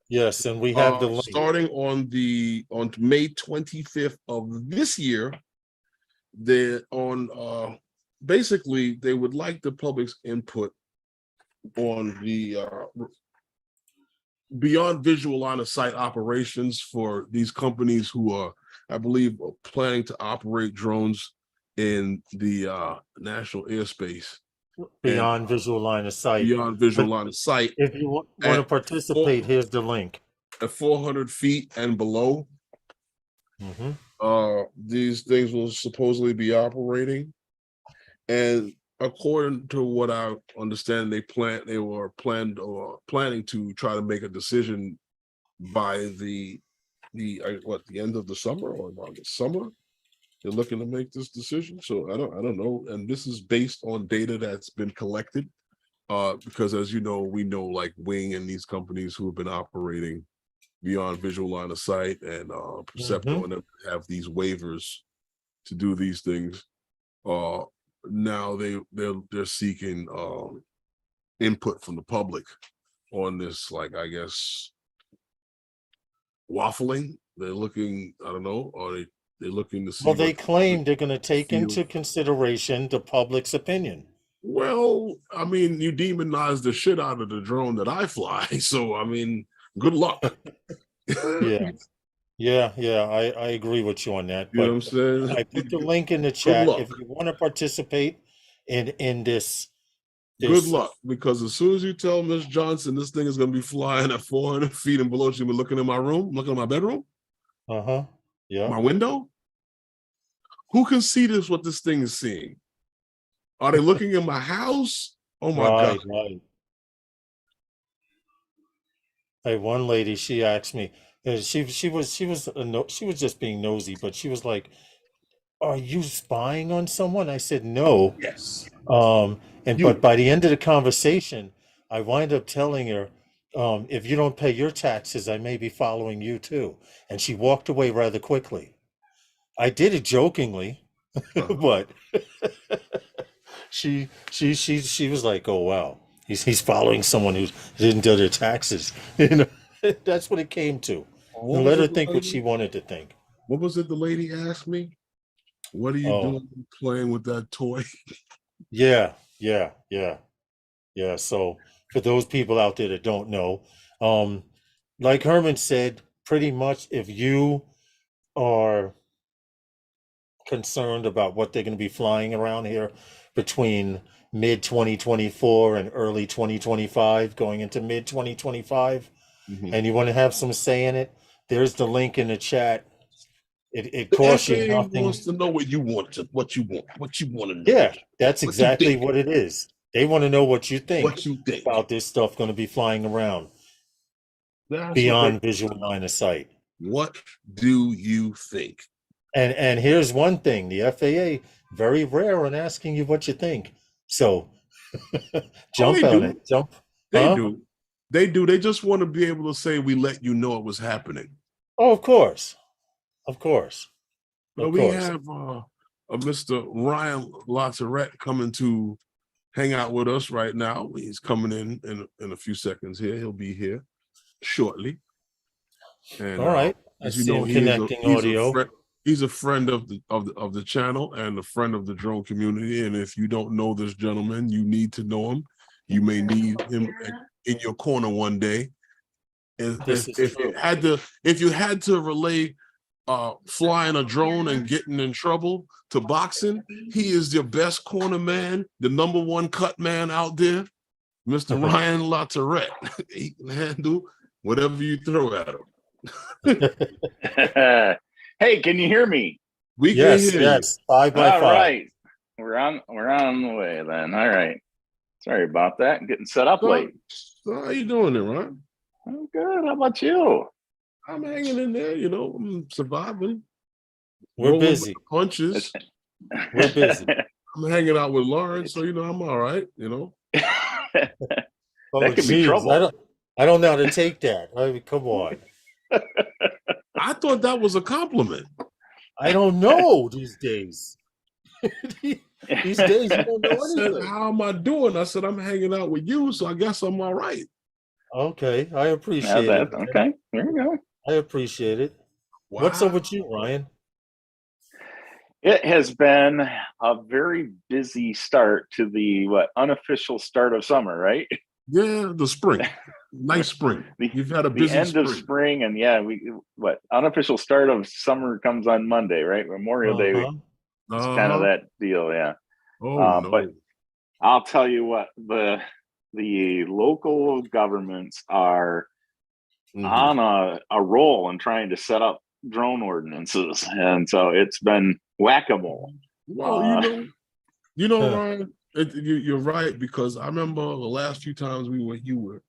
Yes, and we have the link. Starting on May 25th of this year. They're on basically they would like the public's input on the beyond visual line of sight operations for these companies who are, I believe, planning to operate drones in the national airspace. Beyond visual line of sight. Beyond visual line of sight. If you want to participate, here's the link. At 400 feet and below, these things will supposedly be operating. And according to what I understand, they were planning to try to make a decision by the end of the summer or around the summer. they're looking to make this decision. So I don't know. And this is based on data that's been collected. Because as you know, we know like Wing and these companies who have been operating beyond visual line of sight and Percepto and them have these waivers to do these things. Now they're seeking input from the public on this, like I guess waffling. They're looking, I don't know, or they're looking to see. Well, they claim they're going to take into consideration the public's opinion. Well, I mean, you demonize the shit out of the drone that I fly, so I mean, good luck. Yeah, I agree with you on that. You know what I'm saying? I put the link in the chat if you want to participate in this. Good luck, because as soon as you tell Miss Johnson this thing is going to be flying at 400 feet and below, she'll be looking in my room, looking at my bedroom. Yeah. My window. Who can see this? What this thing is seeing? Are they looking in my house? Oh my God! Right. Hey, one lady, she asked me. She was just being nosy, but she was like, "Are you spying on someone?" I said, "No." Yes. But by the end of the conversation, I wind up telling her, "If you don't pay your taxes, I may be following you too." And she walked away rather quickly. I did it jokingly, but she was like, "Oh wow, he's following someone who didn't do their taxes." You know, that's what it came to. And let her think what she wanted to think. What was it the lady asked me? What are you doing playing with that toy? Yeah. So for those people out there that don't know, like Herman said, pretty much if you are concerned about what they're going to be flying around here between mid 2024 and early 2025, going into mid 2025, and you want to have some say in it, there's the link in the chat. It costs you nothing. Wants to know what you want to know. Yeah, that's exactly what it is. They want to know what you think about this stuff going to be flying around beyond visual line of sight. What do you think? And here's one thing: the FAA very rare on asking you what you think. So jump on it. Jump. They do. They do. They just want to be able to say we let you know it was happening. Oh, of course. But we have Mr. Ryan Latourette coming to hang out with us right now. He's coming in a few seconds here. He'll be here shortly. And all right. As you know, he's a friend of the channel and a friend of the drone community. And if you don't know this gentleman, you need to know him. You may need him in your corner one day. And if you had to relay flying a drone and getting in trouble to boxing, he is your best corner man, the number one cut man out there, Mr. Ryan Latourette. He can handle whatever you throw at him. Hey, can you hear me? We can hear you. 5 by 5. All right. We're on the way then. All right. Sorry about that. Getting set up late. So how you doing there, Ryan? I'm good. How about you? I'm hanging in there, I'm surviving. We're busy. Punches. We're busy. I'm hanging out with Lawrence, so I'm all right, That could be trouble. I don't know how to take that. I mean, come on. I thought that was a compliment. I don't know these days. These days, you don't know anything. Said, how am I doing? I said, I'm hanging out with you, so I guess I'm all right. Okay, I appreciate it. Okay, there you go. I appreciate it. Wow. What's up with you, Ryan? It has been a very busy start to the unofficial start of summer, right? Yeah, the spring. Nice spring. You've had a busy end of spring, and unofficial start of summer comes on Monday, right? Memorial Day. It's kind of that deal, yeah. No. But I'll tell you what, the local governments are on a roll and trying to set up drone ordinances, and so it's been whack-a-mole. Well, Ryan, You're right, because I remember the last few times we were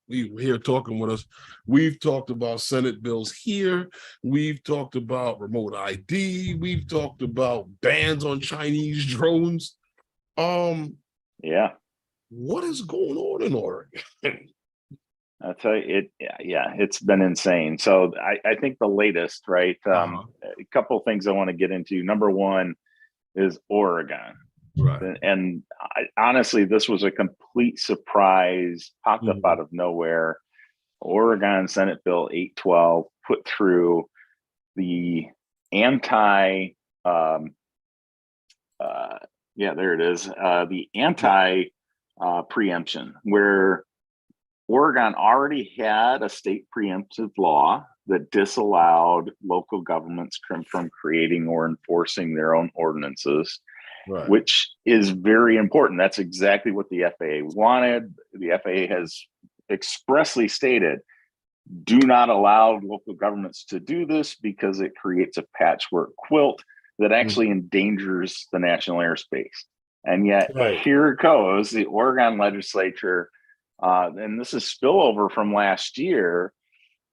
here talking with us. We've talked about Senate bills here. We've talked about remote ID. We've talked about bans on Chinese drones. Yeah. What is going on in Oregon? I'll tell you, it's been insane. So I think the latest, right? A couple of things I want to get into. Number one is Oregon. Right. And honestly, this was a complete surprise, popped up out of nowhere. Oregon Senate Bill 812 put through the anti, there it is, the anti preemption, where Oregon already had a state preemptive law that disallowed local governments from creating or enforcing their own ordinances, right, which is very important. That's exactly what the FAA wanted. The FAA has expressly stated, do not allow local governments to do this because it creates a patchwork quilt that actually endangers the national airspace. And yet here it goes, the Oregon legislature, and this is spillover from last year,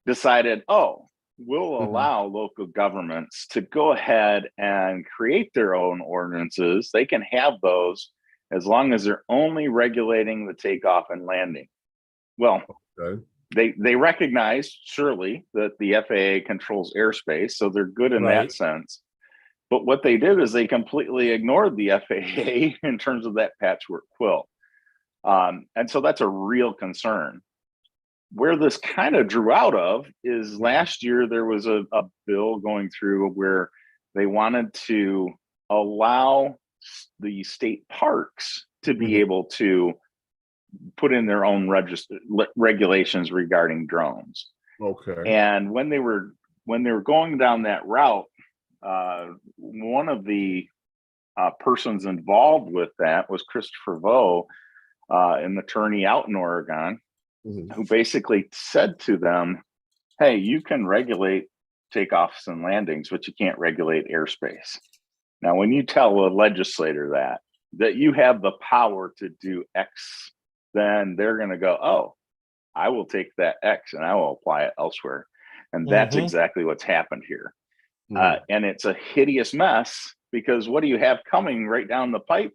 decided, we'll allow local governments to go ahead and create their own ordinances. They can have those as long as they're only regulating the takeoff and landing. Well, they recognize, surely, that the FAA controls airspace, so they're good in that sense. But what they did is they completely ignored the FAA in terms of that patchwork quilt. And so that's a real concern. Where this kind of drew out of is last year there was a bill going through where they wanted to allow the state parks to be able to put in their own regulations regarding drones. Okay. And when they were going down that route, one of the persons involved with that was Christopher Vo, an attorney out in Oregon, who basically said to them, hey, you can regulate takeoffs and landings, but you can't regulate airspace. Now, when you tell a legislator that you have the power to do X, then they're going to go, I will take that X and I will apply it elsewhere. And that's exactly what's happened here. And it's a hideous mess, because what do you have coming right down the pipe?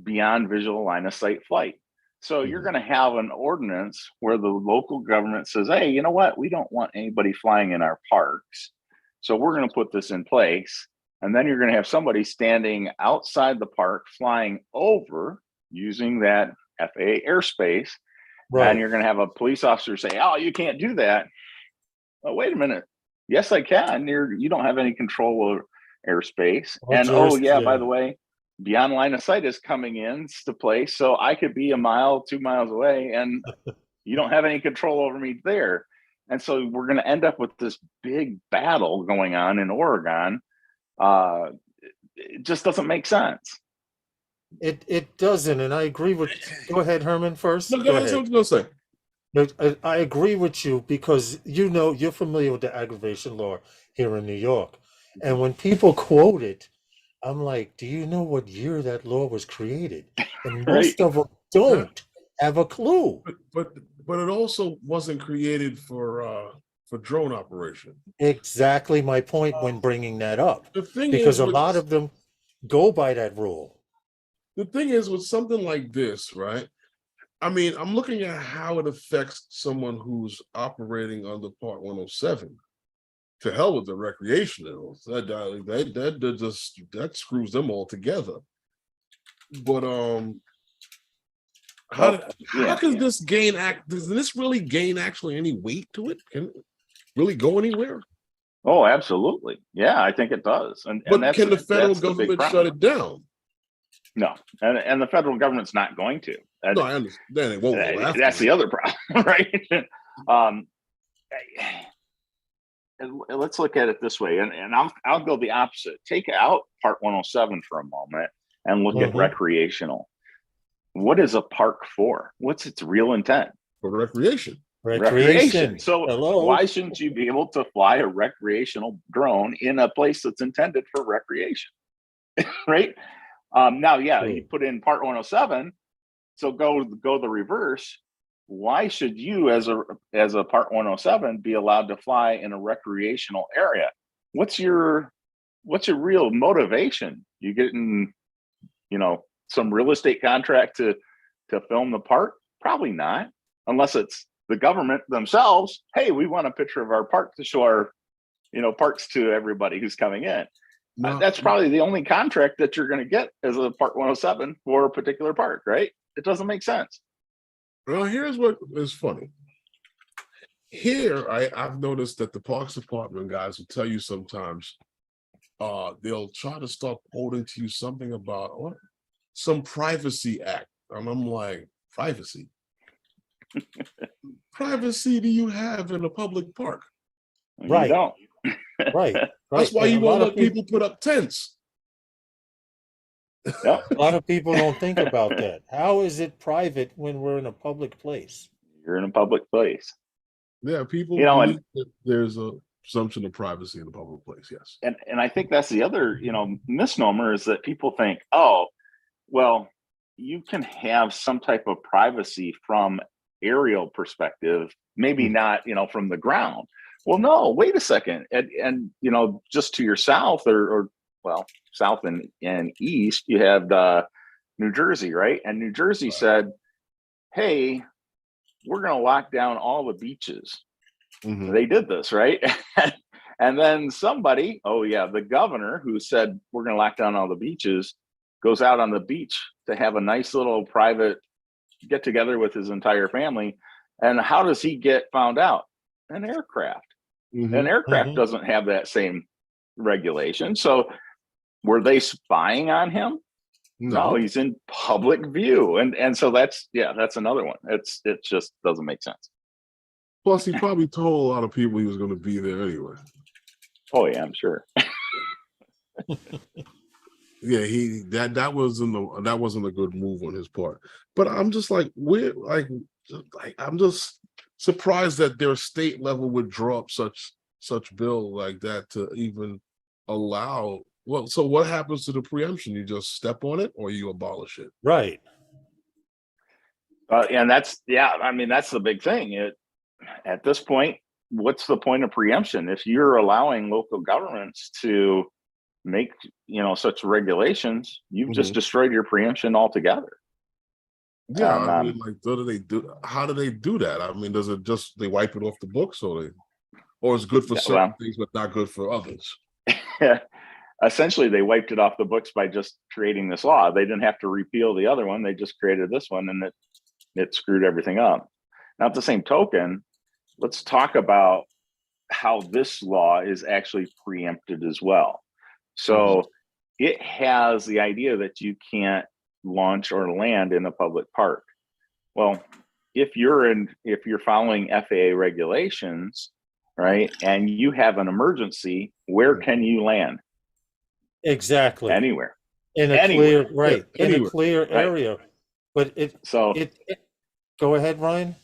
Beyond visual line of sight flight. So you're going to have an ordinance where the local government says, hey, you know what? We don't want anybody flying in our parks. So we're going to put this in place. And then you're going to have somebody standing outside the park flying over using that FAA airspace. And you're going to have a police officer say, oh, you can't do that. Oh, wait a minute. Yes, I can. You don't have any control over airspace. And by the way, beyond line of sight is coming into place. So I could be a mile, 2 miles away, and you don't have any control over me there. And so we're going to end up with this big battle going on in Oregon. It just doesn't make sense. It doesn't, and I agree with. Go ahead, Herman. First. No, go ahead. What you gonna say? No, I agree with you, because you're familiar with the aggravation law here in New York, and when people quote it, I'm like, do you know what year that law was created? And most of them don't have a clue. But it also wasn't created for drone operation. Exactly my point when bringing that up. The thing because is, a lot of them go by that rule. The thing is, with something like this, right? I mean, I'm looking at how it affects someone who's operating under Part 107. To hell with the recreational. That screws them all together. But how does this gain does this really gain actually any weight to it? Can it really go anywhere? Oh, absolutely. Yeah, I think it does. But can the federal government shut it down? No, and the federal government's not going to. No, I understand. It won't go after. That's the other problem, right? Let's look at it this way, and I'll go the opposite. Take out Part 107 for a moment and look at recreational. What is a park for? What's its real intent? For recreation. Recreation. So why shouldn't you be able to fly a recreational drone in a place that's intended for recreation? Right? Now, yeah, you put in Part 107, so go the reverse. Why should you, as a Part 107, be allowed to fly in a recreational area? What's your real motivation? You getting, some real estate contract to film the park? Probably not, unless it's the government themselves. Hey, we want a picture of our park to show our, parks to everybody who's coming in. No, That's probably the only contract that you're going to get as a Part 107 for a particular park, right? It doesn't make sense. well, here's what is funny. Here, I've noticed that the Parks Department guys will tell you sometimes, they'll try to start quoting to you something about some privacy act. And I'm like, privacy? Privacy do you have in a public park? Right. You don't. Right. That's why you won't let people put up tents. Yep. A lot of people don't think about that. How is it private when we're in a public place? You're in a public place. Yeah, people and that there's a presumption of privacy in a public place. Yes. And I think that's the other, misnomer is that people think, oh, well, you can have some type of privacy from aerial perspective, maybe not, from the ground. Well, no, wait a second. And just to your south or south and east, you have New Jersey, right? And New Jersey said, hey, we're going to lock down all the beaches. Mm-hmm. They did this, right? And then somebody, the governor who said, we're going to lock down all the beaches, goes out on the beach to have a nice little private get together with his entire family. And how does he get found out? An aircraft. Mm-hmm. An aircraft doesn't have that same regulation. So were they spying on him? No, he's in public view. And so that's another one. It just doesn't make sense. Plus, he probably told a lot of people he was going to be there anyway. Oh yeah, I'm sure. Yeah, that wasn't a good move on his part. But I'm just like, I'm just surprised that their state level would draw up such bill like that to even allow. Well, so what happens to the preemption? You just step on it or you abolish it? Right. And that's the big thing. At this point, what's the point of preemption? If you're allowing local governments to make, such regulations, you've just destroyed your preemption altogether. Yeah, I mean, like, how do they do that? I mean, does it just, they wipe it off the books or it's good for certain things, but not good for others? Essentially, they wiped it off the books by just creating this law. They didn't have to repeal the other one. They just created this one, and it screwed everything up. Now, at the same token, let's talk about how this law is actually preempted as well. So it has the idea that you can't launch or land in a public park. Well, if you're following FAA regulations, right, and you have an emergency, where can you land? Exactly. Anywhere. In a clear, right. Yeah, in a clear area. But go ahead, Ryan.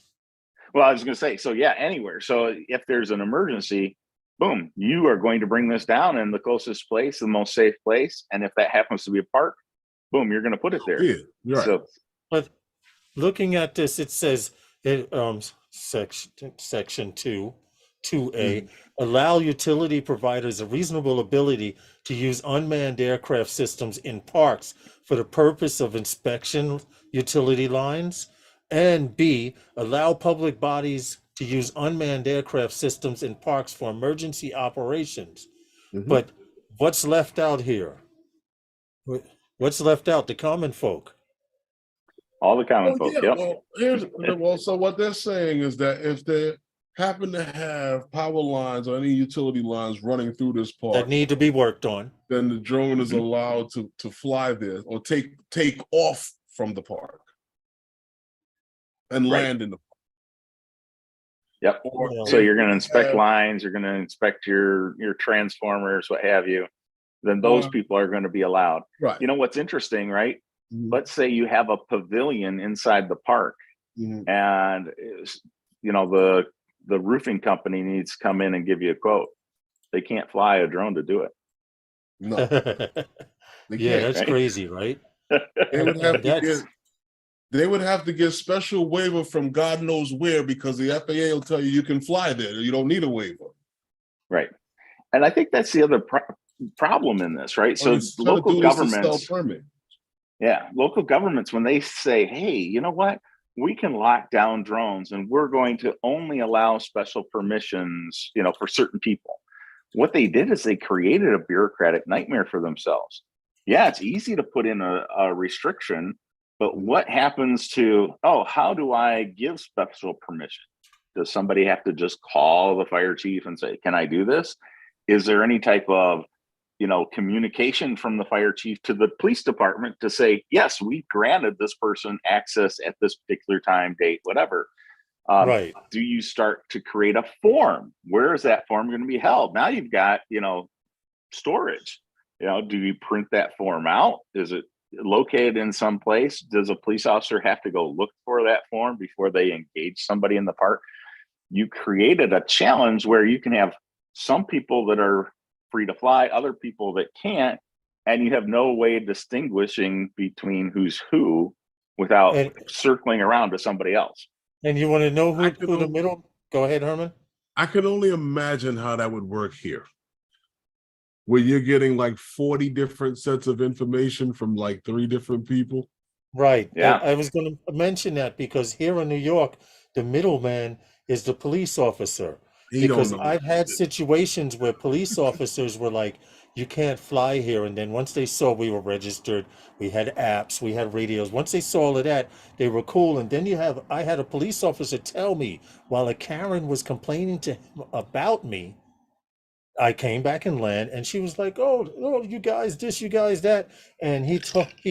Well, I was going to say, so yeah, anywhere. So if there's an emergency, boom, you are going to bring this down in the closest place, the most safe place. And if that happens to be a park, boom, you're going to put it there. Yeah, right. So, but looking at this, it says section 2A, allow utility providers a reasonable ability to use unmanned aircraft systems in parks for the purpose of inspection utility lines, and B, allow public bodies to use unmanned aircraft systems in parks for emergency operations. But what's left out here? What's left out? The common folk. All the common folk. Yeah, yep. So what they're saying is that if they happen to have power lines or any utility lines running through this park that need to be worked on, then the drone is allowed to fly there or take off from the park and land in the park. Yep. So you're going to inspect lines, you're going to inspect your transformers, what have you. Then those people are going to be allowed. Right. You know what's interesting, right? Let's say you have a pavilion inside the park, and the roofing company needs to come in and give you a quote. They can't fly a drone to do it. No. They Yeah, can't. that's crazy, right? They would have to That's get. They would have to get special waiver from God knows where, because the FAA will tell you can fly there. You don't need a waiver. Right. And I think that's the other problem in this, right? All So he's trying to local do is to sell governments, permit. yeah, local governments, when they say, hey, you know what? We can lock down drones and we're going to only allow special permissions, for certain people. What they did is they created a bureaucratic nightmare for themselves. Yeah, it's easy to put in a restriction, but what happens to, how do I give special permission? Does somebody have to just call the fire chief and say, can I do this? Is there any type of communication from the fire chief to the police department to say, yes, we granted this person access at this particular time, date, whatever. right. Do you start to create a form? Where is that form going to be held? Now you've got, storage. Do you print that form out? Is it located in some place? Does a police officer have to go look for that form before they engage somebody in the park? You created a challenge where you can have some people that are free to fly, other people that can't, and you have no way of distinguishing between who's who without And circling around to somebody else. you want to know who the only, middle? Go ahead, Herman. I can only imagine how that would work here, where you're getting like 40 different sets of information from like 3 different people. Right. Yeah. I was going to mention that because here in New York, the middleman is the police officer. He Because don't know. I've had situations where police officers were like, you can't fly here. And then once they saw we were registered, we had apps, we had radios. Once they saw all of that, they were cool. And then I had a police officer tell me while a Karen was complaining to him about me, I came back and land, and she was like, "Oh, you guys this, you guys that," and he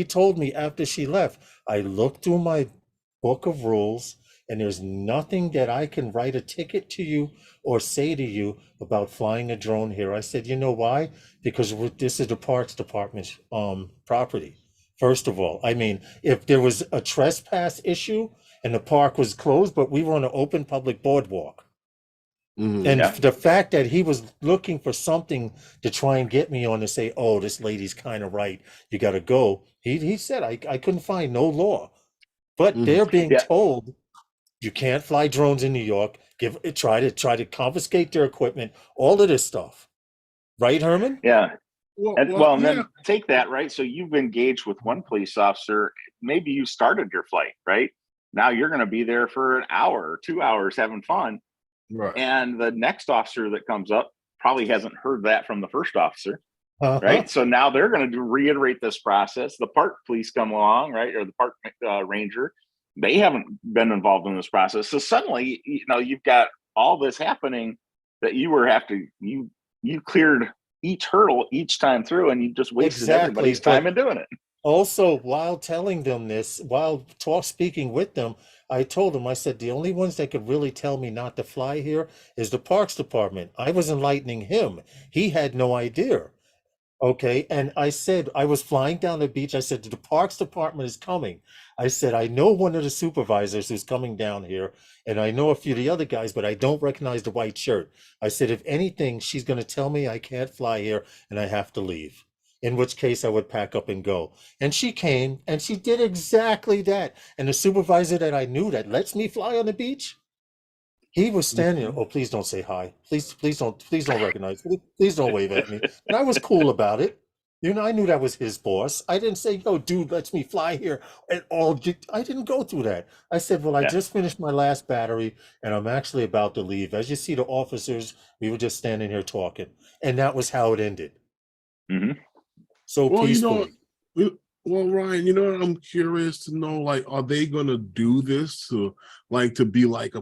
told me after she left, I looked through my book of rules, and there's nothing that I can write a ticket to you or say to you about flying a drone here. I said, you know why? Because this is the Parks Department's property. First of all, I mean, if there was a trespass issue and the park was closed, but we were on an open public boardwalk. And Yeah. the fact that he was looking for something to try and get me on to say, oh, this lady's kind of right, you got to go. He said, I couldn't find no law. But they're being Yeah. told you can't fly drones in New York, try to confiscate their equipment, all of this stuff. Right, Herman? Yeah. And yeah. then take that, right? So you've engaged with one police officer. Maybe you started your flight, right? Now you're going to be there for an hour or 2 hours having fun. Right. And the next officer that comes up probably hasn't heard that from the first officer, Uh-huh. right? So now they're going to reiterate this process. The park police come along, right? Or the park ranger. They haven't been involved in this process. So suddenly, you've got all this happening that you cleared each hurdle each time through, and you just wasted everybody's time in doing it. Also, while telling them this, while speaking with them, I told them, I said, the only ones that could really tell me not to fly here is the Parks Department. I was enlightening him. He had no idea. Okay. And I said, I was flying down the beach. I said, the Parks Department is coming. I said, I know one of the supervisors who's coming down here, and I know a few of the other guys, but I don't recognize the white shirt. I said, if anything, she's going to tell me I can't fly here and I have to leave. In which case I would pack up and go. And she came and she did exactly that. And the supervisor that I knew that lets me fly on the beach, he was standing there. Oh, please don't say hi. Please don't recognize me. Please don't wave at me. And I was cool about it. I knew that was his boss. I didn't say, yo, dude, lets me fly here at all. I didn't go through that. I said, well, I just finished my last battery and I'm actually about to leave. As you see, the officers, we were just standing here talking. And that was how it ended. Mm-hmm. So peacefully. Well, Ryan, I'm curious to know, like, are they gonna do this to be like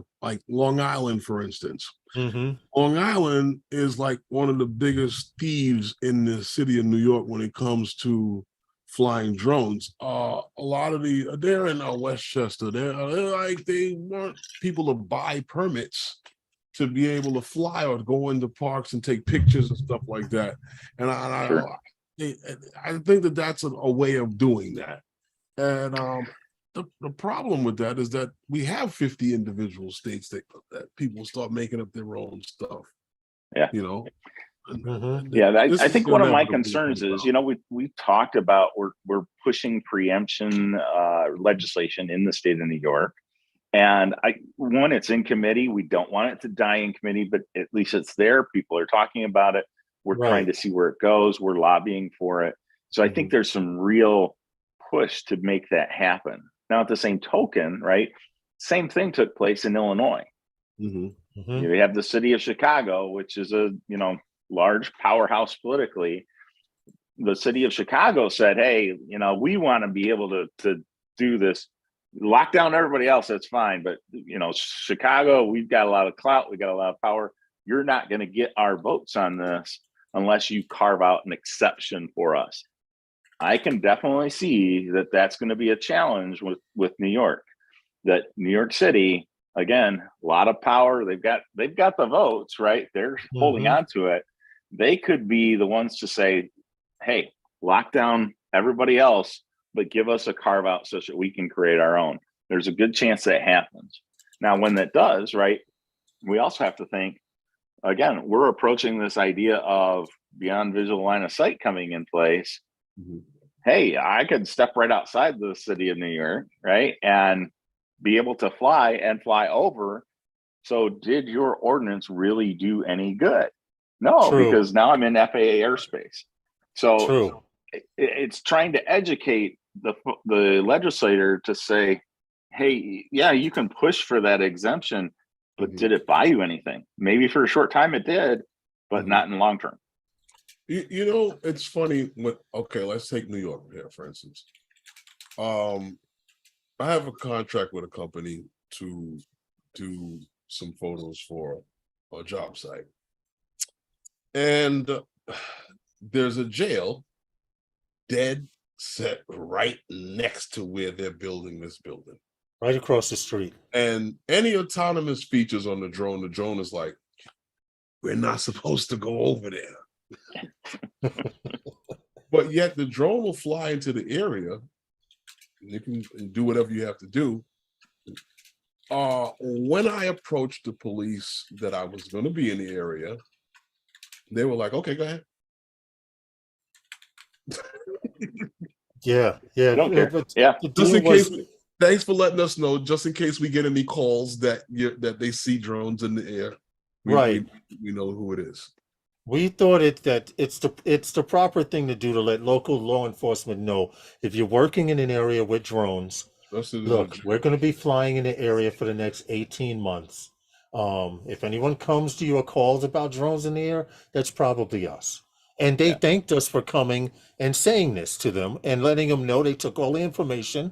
Long Island, for instance? Mm-hmm. Long Island is like one of the biggest thieves in the city of New York when it comes to flying drones. A lot of they're in Westchester. They want people to buy permits to be able to fly or go into parks and take pictures and stuff like that. And I think that that's a way of doing that. And the problem with that is that we have 50 individual states that people start making up their own stuff. Yeah. Yeah, This I is think one of my inevitably concerns gonna is, come about. we talked about we're pushing preemption legislation in the state of New York, and it's in committee. We don't want it to die in committee, but at least it's there. People are talking about it. We're trying Right. to see where it goes. We're lobbying for it. So I think there's some real push to make that happen. Now, at the same token, right? Same thing took place in Illinois. You have the city of Chicago, which is a large powerhouse politically. The city of Chicago said, "Hey, we want to be able to do this, lock down everybody else. That's fine, but Chicago, we've got a lot of clout, we got a lot of power. You're not going to get our votes on this unless you carve out an exception for us." I can definitely see that that's going to be a challenge with New York. That New York City, again, a lot of power. They've got the votes, right? They're holding on to it. They could be the ones to say, "Hey, lock down everybody else, but give us a carve out so that we can create our own." There's a good chance that happens. Now, when that does, right, we also have to think, again, we're approaching this idea of beyond visual line of sight coming in place. Hey, I could step right outside the city of New York, right, and be able to fly over. So did your ordinance really do any good? No, because now I'm in FAA airspace. So it's trying to educate the legislator to say, hey, yeah, you can push for that exemption, but did it buy you anything? Maybe for a short time it did, but not in the long term. It's funny let's take New York here, for instance. I have a contract with a company to do some photos for a job site. And there's a jail dead set right next to where they're building this building. Right across the street. And any autonomous features on the drone is like, we're not supposed to go over there. But yet the drone will fly into the area and you can do whatever you have to do. When I approached the police that I was going to be in the area, they were like, "Okay, go ahead." Yeah. Don't care. Yeah. Just in case. Thanks for letting us know. Just in case we get any calls that they see drones in the air, we know who it is. We thought that it's the proper thing to do to let local law enforcement know if you're working in an area with drones. Look, we're going to be flying in the area for the next 18 months. If anyone comes to you or calls about drones in the air, that's probably us. And they thanked us for coming and saying this to them and letting them know they took all the information.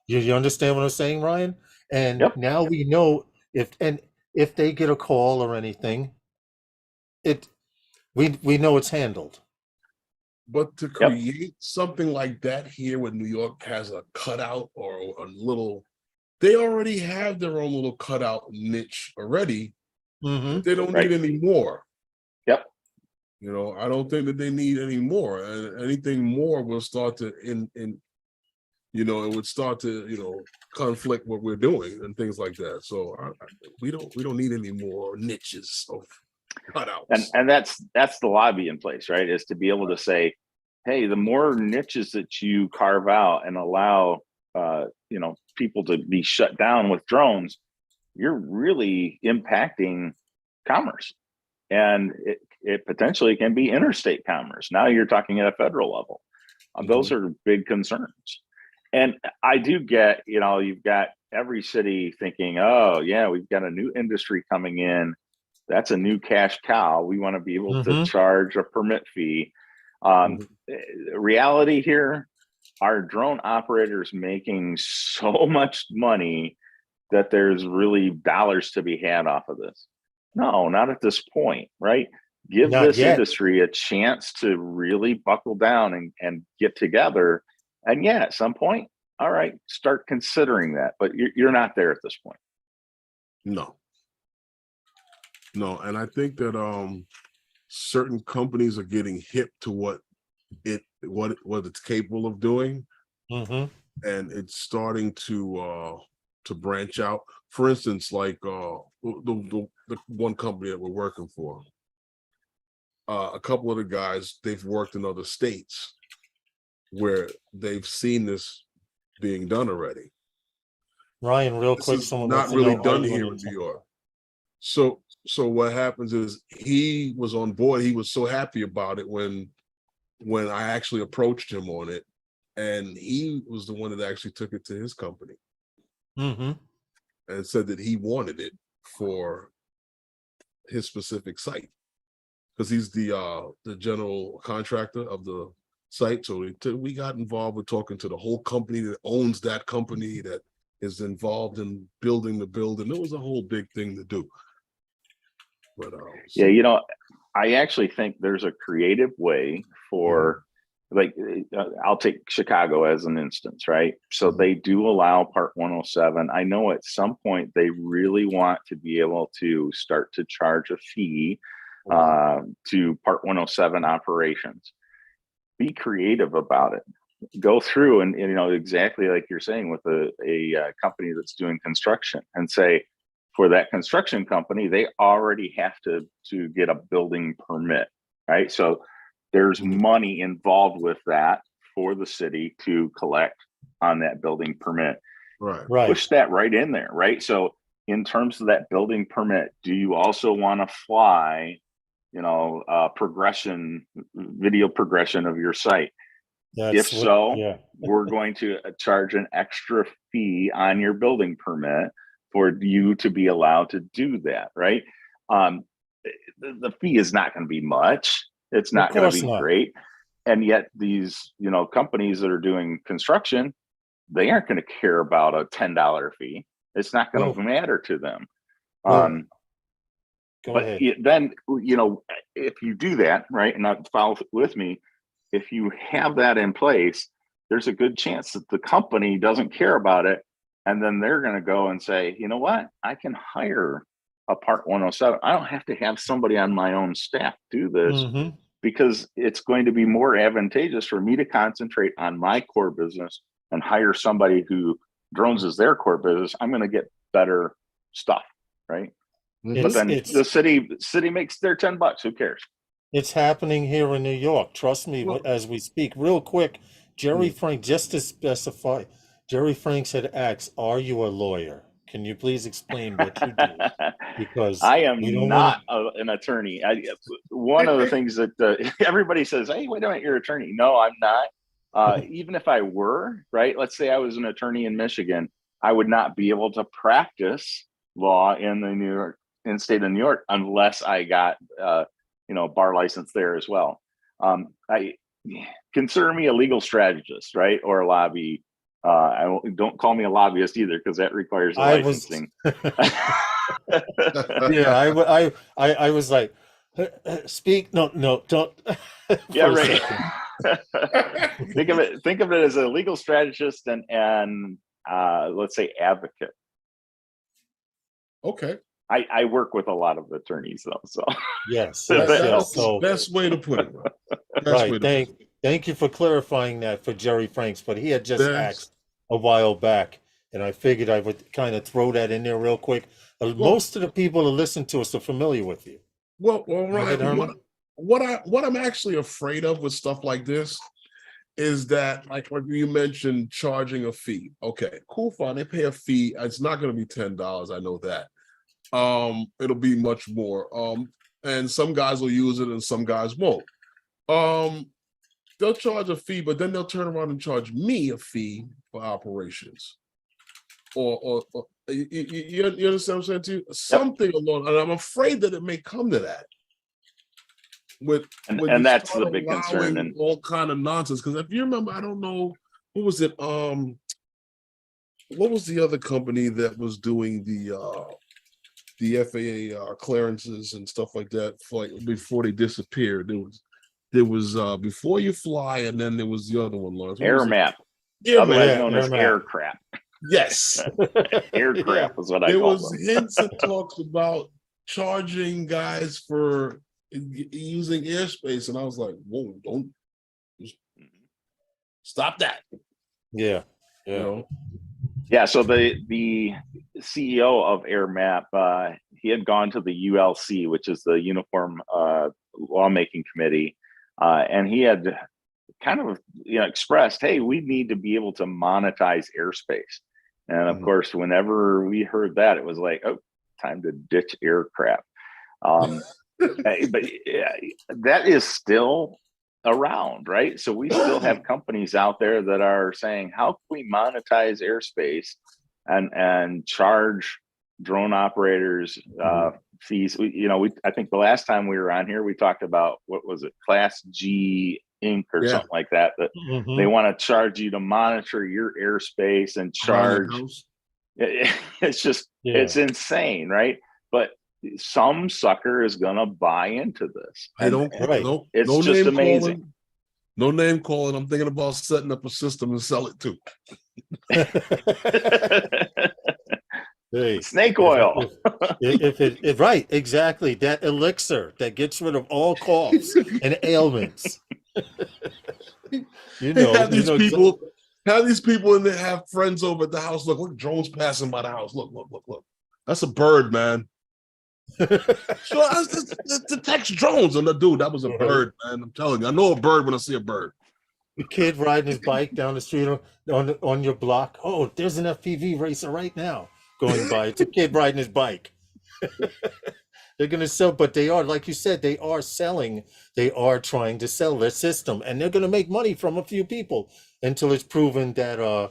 You understand what I'm saying, Ryan? And now we know if they get a call or anything, we know it's handled. But to create something like that here when New York has a cutout or a little, they already have their own little cutout niche already. They don't need any more. I don't think that they need any more. And anything more will start to it would start to conflict what we're doing and things like that. So we don't need any more niches of cutouts. And that's the lobby in place, right? Is to be able to say, hey, the more niches that you carve out and allow people to be shut down with drones, you're really impacting commerce, and it potentially can be interstate commerce. Now you're talking at a federal level. Those are big concerns. And I do get, you've got every city thinking, oh yeah, we've got a new industry coming in. That's a new cash cow. We want to be able to charge a permit fee. Reality here, our drone operators making so much money that there's really dollars to be had off of this. No, not at this point, right? Give this industry a chance to really buckle down and get together. And at some point, all right, start considering that. But you're not there at this point. No, and I think that certain companies are getting hip to what it's capable of doing, and it's starting to branch out. For instance, like the one company that we're working for, a couple of the guys, they've worked in other states where they've seen this being done already. Ryan, real This quick, is someone not wants to really know, done here in New York. So what happens is he was on board. He was so happy about it when I actually approached him on it, and he was the one that actually took it to his company Mm-hmm. and said that he wanted it for his specific site because he's the general contractor of the site. So we got involved with talking to the whole company that owns that company that is involved in building the building. It was a whole big thing to do. But yeah, you know, I actually think there's a creative way for, like, I'll take Chicago as an instance, right? So they do allow Part 107. I know at some point they really want to be able to start to charge a fee to Part 107 operations. Be creative about it. Go through and, you know, exactly like you're saying with a company that's doing construction, and say, for that construction company, they already have to get a building permit, right? So there's money involved with that for the city to collect on that building permit. right. Push that right in there, right? So in terms of that building permit, do you also want to fly, you know, video progression of your site? If so, we're going to charge an extra fee on your building permit for you to be allowed to do that, right? The fee is not going to be much. It's not going to be great. And yet these, you know, companies that are doing construction, they aren't going to care about a $10 fee. It's not going to matter to them. But then, you know, if you do that, right, and not follow with me, if you have that in place, there's a good chance that the company doesn't care about it. And then they're going to go and say, you know what, I can hire a Part 107. I don't have to have somebody on my own staff do this because it's going to be more advantageous for me to concentrate on my core business and hire somebody who drones is their core business. I'm going to get better stuff, right? But then the city makes their $10. Who cares? It's happening here in New York. Trust me, as we speak. Real quick, Jerry Frank, just to specify, Jerry Franks had asked, "Are you a lawyer? Can you please explain what you do?" Because I am not an attorney. One of the things that everybody says, "Hey, wait a minute, you're an attorney." No, I'm not. Even if I were, right? Let's say I was an attorney in Michigan, I would not be able to practice law in the state of New York unless I got you know, bar license there as well. I consider me a legal strategist, right? Or a lobby. Don't call me a lobbyist either, because that requires licensing. Yeah, I was like, speak. No, don't. Yeah, right. think of it as a legal strategist and let's say advocate. Okay. I work with a lot of attorneys though, so yes, that's the best way to put it. Right. Thank you for clarifying that for Jerry Franks, but he had just asked a while back, and I figured I would kind of throw that in there real quick. Most of the people who listen to us are familiar with you. Well, Ryan, what I'm actually afraid of with stuff like this is that, like you mentioned, charging a fee. Okay, cool, fine. They pay a fee. It's not going to be $10. I know that. It'll be much more. And some guys will use it and some guys won't. They'll charge a fee, but then they'll turn around and charge me a fee for operations. Or you understand what I'm saying to you? Something along, and I'm afraid that it may come to that. And that's the big concern, and all kind of nonsense. Because if you remember, I don't know, what was it? What was the other company that was doing the FAA clearances and stuff like that for, like, before they disappeared? There was Before You Fly, and then there was the other one, Lawrence. AirMap, otherwise known as aircraft. Yes, aircraft was what I called them. There was hints and talks about charging guys for using airspace, and I was like, "Whoa, don't stop that!" Yeah. You know? Yeah, so the CEO of AirMap, he had gone to the ULC, which is the Uniform lawmaking committee, and he had kind of expressed, hey, we need to be able to monetize airspace. And of course, whenever we heard that, it was like, oh, time to ditch aircraft. But that is still around, right? So we still have companies out there that are saying, how can we monetize airspace and charge drone operators fees? I think the last time we were on here, we talked about, what was it, Class G Inc. or something like that, that they want to charge you to monitor your airspace and charge. It's just, it's insane, right? But some sucker is gonna buy into this. It's just amazing. No name calling. I'm thinking about setting up a system and sell it too. Hey, snake oil. If right, exactly, that elixir that gets rid of all coughs and ailments. Have these people in there, have friends over at the house. Look, drones passing by the house. Look. That's a bird, man. So it detects drones. And dude, that was a bird, man. I'm telling you, I know a bird when I see a bird. The kid riding his bike down the street on your block. Oh, there's an FPV racer right now going by. It's a kid riding his bike. They're going to sell, but they are, like you said, they are selling. They are trying to sell their system, and they're going to make money from a few people until it's proven that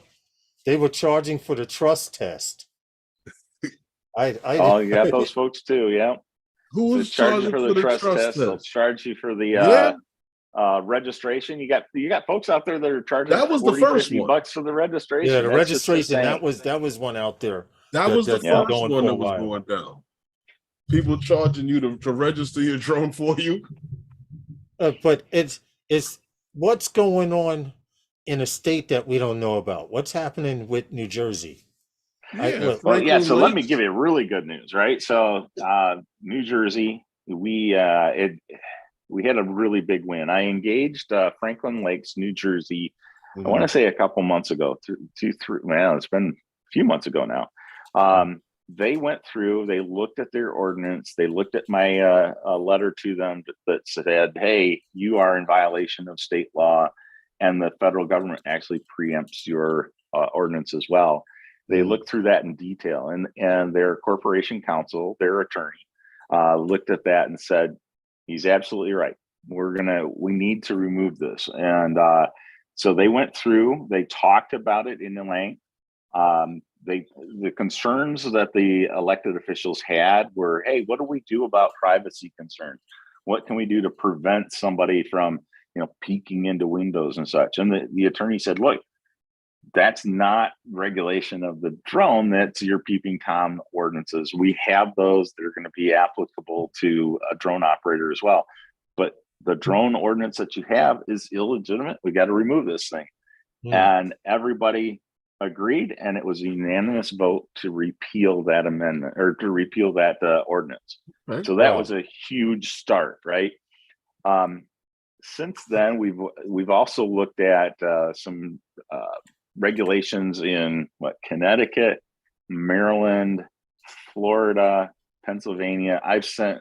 they were charging for the trust test. You got those folks too, yeah. Who was charging for the trust test? They'll charge you for the registration. You got folks out there that are charging. That was the first one. $50 for the registration. Yeah, the registration. That was one out there. That was the first one that was going down. People charging you to register your drone for you. But it's what's going on in a state that we don't know about. What's happening with New Jersey? So let me give you really good news, right? So New Jersey, we had a really big win. I engaged Franklin Lakes, New Jersey, I want to say a couple months ago, it's been a few months ago now. They went through, they looked at their ordinance, they looked at my letter to them that said, hey, you are in violation of state law, and the federal government actually preempts your ordinance as well. They looked through that in detail, and their corporation counsel, their attorney, looked at that and said, he's absolutely right. We need to remove this. And so they went through, they talked about it in length. The concerns that the elected officials had were, hey, what do we do about privacy concerns? What can we do to prevent somebody from, peeking into windows and such? And the attorney said, look, that's not regulation of the drone. That's your peeping Tom ordinances. We have those that are going to be applicable to a drone operator as well. But the drone ordinance that you have is illegitimate. We got to remove this thing. And everybody agreed, and it was a unanimous vote to repeal that amendment, or to repeal that ordinance. Right. So that was a huge start, right? Since then, we've also looked at some regulations in Connecticut, Maryland, Florida, Pennsylvania. I've sent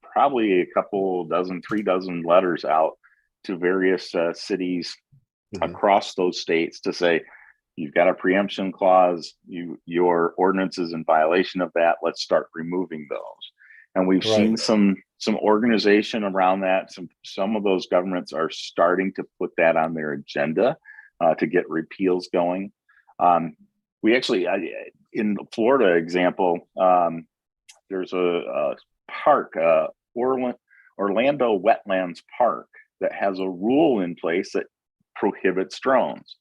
probably a couple dozen, 3 dozen letters out to various cities across those states to say, you've got a preemption clause, your ordinance is in violation of that. Let's start removing those. And we've seen some organization around that. Some of those governments are starting to put that on their agenda to get repeals going. We actually, in the Florida example, there's a park, Orlando Wetlands Park, that has a rule in place that prohibits drones.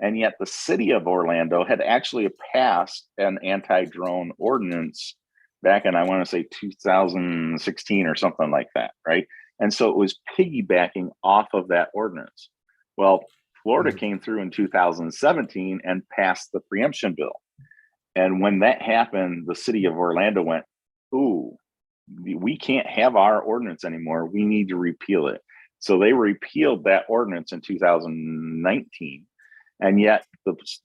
And yet the city of Orlando had actually passed an anti-drone ordinance back in, I want to say 2016 or something like that, right? And so it was piggybacking off of that ordinance. Well, Florida came through in 2017 and passed the preemption bill. And when that happened, the city of Orlando went, ooh, we can't have our ordinance anymore. We need to repeal it. So they repealed that ordinance in 2019. And yet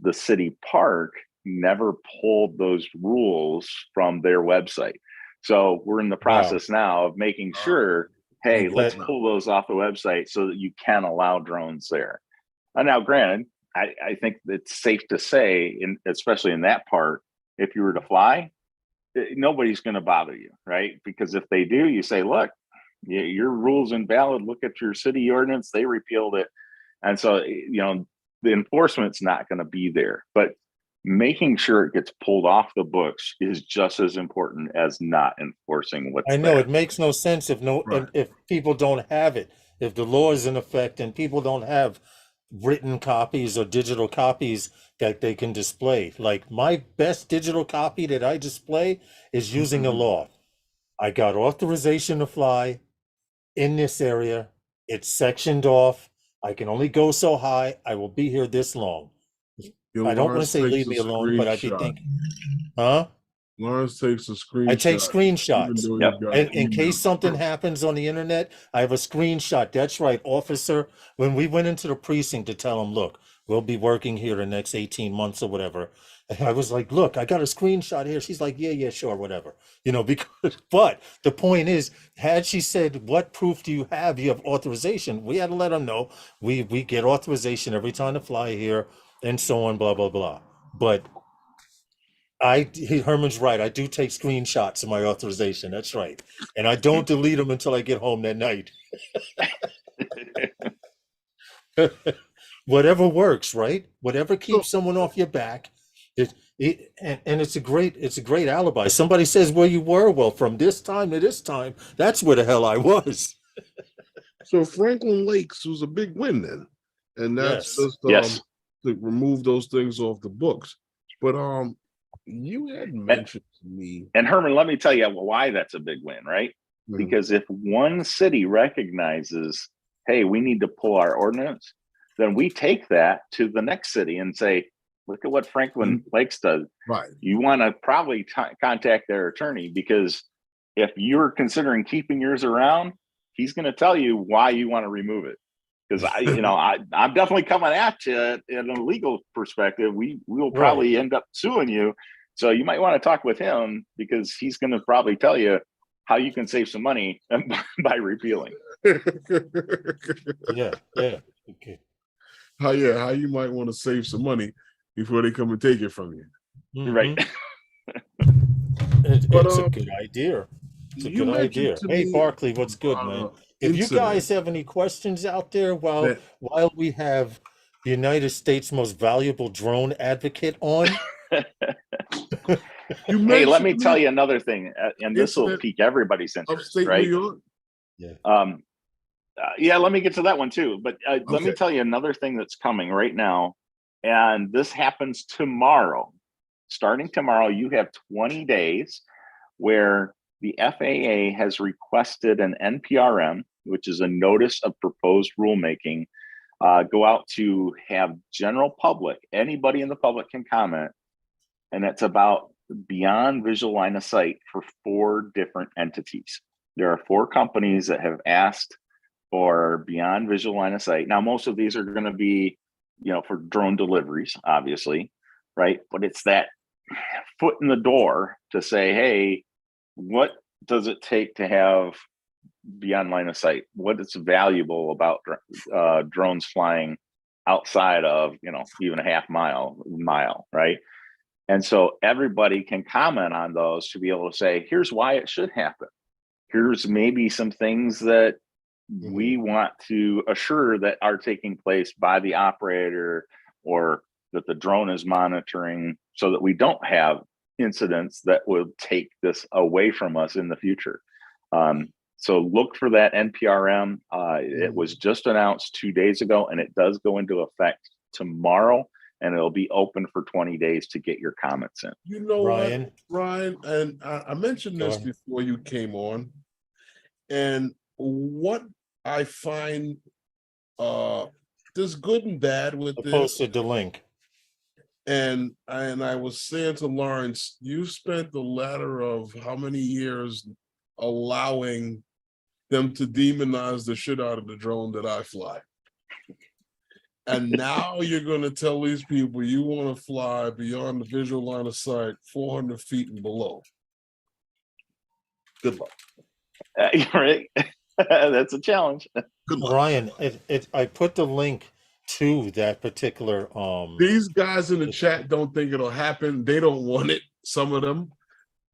the city park never pulled those rules from their website. So we're in the process now of making sure hey, let's pull those off the website so that you can allow drones there. And now, granted, I think it's safe to say, especially in that part, if you were to fly, nobody's going to bother you, right? Because if they do, you say, look, your rule's invalid. Look at your city ordinance. They repealed it. And so, the enforcement's not going to be there. But making sure it gets pulled off the books is just as important as not enforcing what's I know there. it makes no sense if people don't have it. If the law is in effect and people don't have written copies or digital copies that they can display. Like my best digital copy that I display is using a law. I got authorization to fly in this area. It's sectioned off. I can only go so high. I will be here this long. I don't want to say leave me alone, but I'd be thinking, huh? Lawrence takes a screenshot. I take screenshots. Yep. In case something happens on the internet, I have a screenshot. That's right, officer. When we went into the precinct to tell them, look, we'll be working here the next 18 months or whatever. And I was like, look, I got a screenshot here. She's like, yeah, sure, whatever. Because, but the point is, had she said, what proof do you have? You have authorization. We had to let them know we get authorization every time to fly here and so on, blah, blah, blah. But Herman's right. I do take screenshots of my authorization. That's right. And I don't delete them until I get home that night. Whatever works, right? Whatever keeps someone off your back. And it's a great alibi. Somebody says where you were. Well, from this time to this time, that's where the hell I was. So Franklin Lakes was a big win then. And that's just to remove those things off the books. But you had mentioned to me, and Herman, let me tell you why that's a big win, right? Mm-hmm. Because if one city recognizes, hey, we need to pull our ordinance, then we take that to the next city and say, look at what Franklin Lakes does. Right. You want to probably contact their attorney, because if you're considering keeping yours around, he's going to tell you why you want to remove it. Because I'm definitely coming at you in a legal perspective. We will probably end up suing you. So you might want to talk with him, because he's going to probably tell you how you can save some money by repealing. Yeah. Okay. How you might want to save some money before they come and take it from you. Mm-hmm. Right. It's a good idea. It's a good idea. Hey, Barkley, what's good, man? If you guys have any questions out there while we have the United States' most valuable drone advocate on. Hey, let me tell you another thing, and this will pique everybody's interest, right? New York? Yeah, let me get to that one too. But let me tell you another thing that's coming right now, and this happens tomorrow. Starting tomorrow, you have 20 days where the FAA has requested an NPRM, which is a notice of proposed rulemaking, go out to have general public, anybody in the public can comment, and it's about beyond visual line of sight for 4 different entities. There are 4 companies that have asked for beyond visual line of sight. Now, most of these are going to be, for drone deliveries, obviously, right? But it's that foot in the door to say, hey, what does it take to have beyond line of sight? What is valuable about drones flying outside of, even a half mile, right? And so everybody can comment on those to be able to say, here's why it should happen. Here's maybe some things that we want to assure that are taking place by the operator, or that the drone is monitoring, so that we don't have incidents that will take this away from us in the future. So look for that NPRM. It was just announced 2 days ago, and it does go into effect tomorrow, and it'll be open for 20 days to get your comments in. You know Ryan. What, Ryan, and I mentioned this before you came on, and what I find there's good and bad with this. I posted the link. And I was saying to Lawrence, you spent the latter of how many years allowing them to demonize the shit out of the drone that I fly. And now you're going to tell these people you want to fly beyond the visual line of sight, 400 feet and below. Good luck. Right. That's a challenge. Good luck. Ryan, I put the link to that particular These guys in the chat don't think it'll happen. They don't want it, some of them.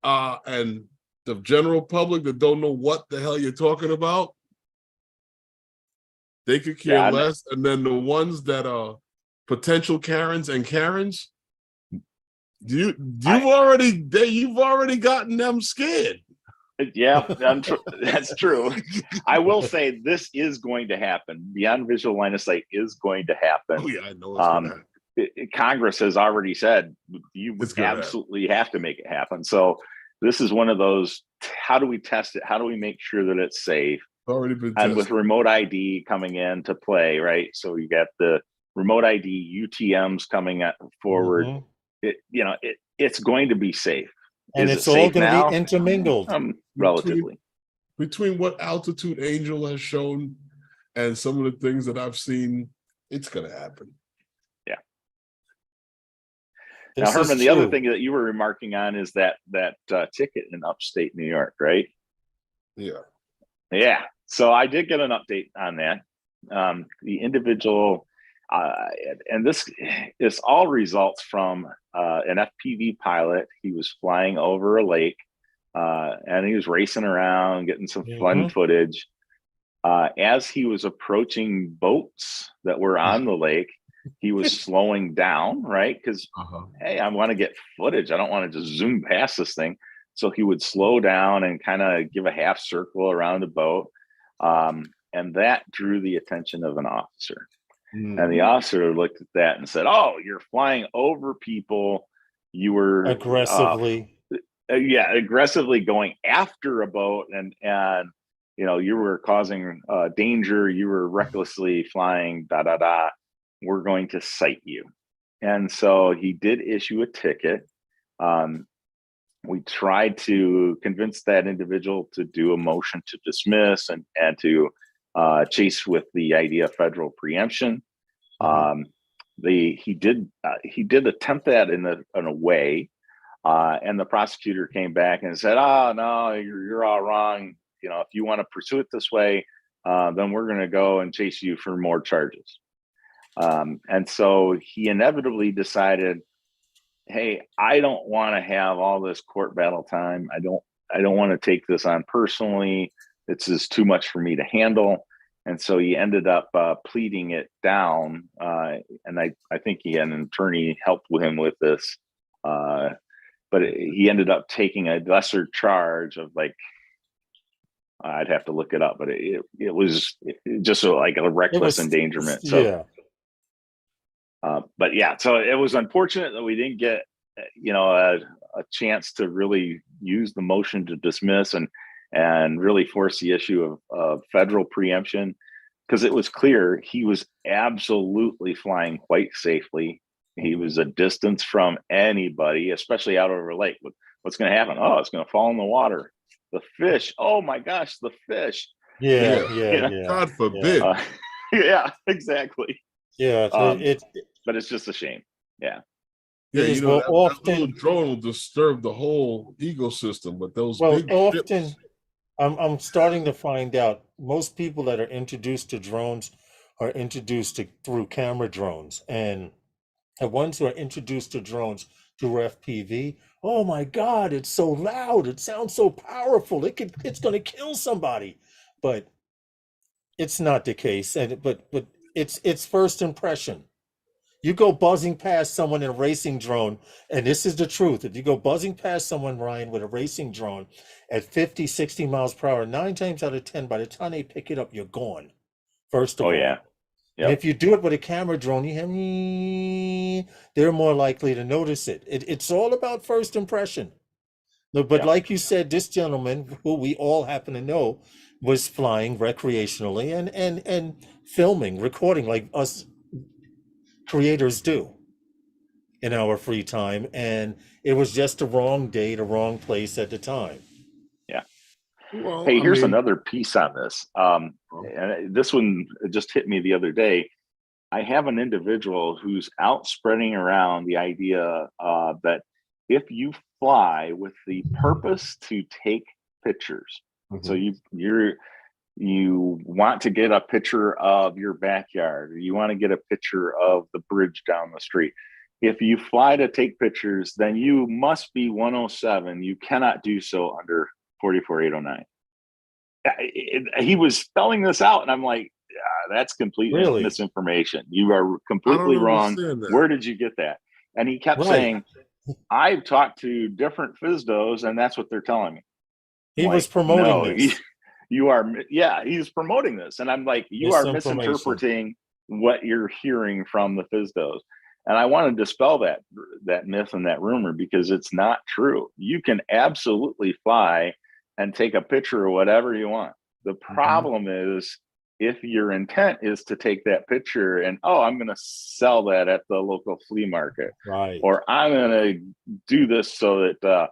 And the general public that don't know what the hell you're talking about, they could care less. And then the ones that are potential Karens and Karens, you've already gotten them scared. Yeah, that's true. I will say this is going to happen. Beyond visual line of sight is going to happen. Oh yeah, I know it's going to happen. Congress has already said you absolutely have to make it happen. So this is one of those, how do we test it? How do we make sure that it's safe? Already been and tested. with remote ID coming into play, right? So you got the remote ID UTMs coming forward. Mm-hmm. It's going to be safe. And it's all going to be intermingled. Relatively. Between what Altitude Angel has shown and some of the things that I've seen, it's going to happen. Yeah. Now, Herman, the other thing that you were remarking on is that ticket in upstate New York, right? Yeah. Yeah. So I did get an update on that. The individual, and this all results from an FPV pilot. He was flying over a lake, and he was racing around, getting some fun footage. As he was approaching boats that were on the lake, he was slowing down, right? Because, hey, I want to get footage. I don't want to just zoom past this thing. So he would slow down and kind of give a half circle around the boat. And that drew the attention of an officer. And the officer looked at that and said, "Oh, you're flying over people. You were aggressively going after a boat, and you were causing danger. You were recklessly flying. We're going to cite you." And so he did issue a ticket. We tried to convince that individual to do a motion to dismiss and to chase with the idea of federal preemption. He did attempt that in a way, and the prosecutor came back and said, "Oh no, you're all wrong. If you want to pursue it this way, then we're going to go and chase you for more charges." And so he inevitably decided, "Hey, I don't want to have all this court battle time. I don't want to take this on personally. It's just too much for me to handle." And so he ended up pleading it down. And I think he had an attorney help with him with this. But he ended up taking a lesser charge of I'd have to look it up, but it was just like a reckless endangerment. So, yeah. But yeah, so it was unfortunate that we didn't get, a chance to really use the motion to dismiss and really force the issue of federal preemption, because it was clear he was absolutely flying quite safely. He was a distance from anybody, especially out over a lake. What's going to happen? Oh, it's going to fall in the water. The fish. Oh my gosh, the fish. Yeah. God forbid. Yeah, exactly. Yeah, but it's just a shame. Yeah. Yeah, that little drone will disturb the whole ecosystem, but those big ships. I'm starting to find out most people that are introduced to drones are introduced through camera drones, and the ones who are introduced to drones through FPV, oh my God, it's so loud, it sounds so powerful, it's going to kill somebody, but it's not the case, but it's first impression. You go buzzing past someone in a racing drone, and this is the truth. If you go buzzing past someone, Ryan, with a racing drone at 50, 60 miles per hour, 9 times out of 10, by the time they pick it up, you're gone. First of all. Yeah. Yep. And if you do it with a camera drone, they're more likely to notice it. It's all about first impression. But like you said, this gentleman, who we all happen to know, was flying recreationally and filming, recording like us creators do in our free time, and it was just the wrong day, the wrong place at the time. Yeah. Well, hey, here's another piece on this. And this one just hit me the other day. I have an individual who's out spreading around the idea that if you fly with the purpose to take pictures, so you want to get a picture of your backyard, or you want to get a picture of the bridge down the street. If you fly to take pictures, then you must be 107. You cannot do so under 44809. He was spelling this out, and I'm like, that's complete misinformation. You are completely wrong. Where did you get that? And he kept saying, I've talked to different FSDOs, and that's what they're telling me. He was promoting this. You are, he's promoting this. And I'm like, you are misinterpreting what you're hearing from the FSDOs. And I want to dispel that myth and that rumor, because it's not true. You can absolutely fly and take a picture or whatever you want. The problem is, if your intent is to take that picture and, I'm going to sell that at the local flea market, right? Or I'm going to do this so that,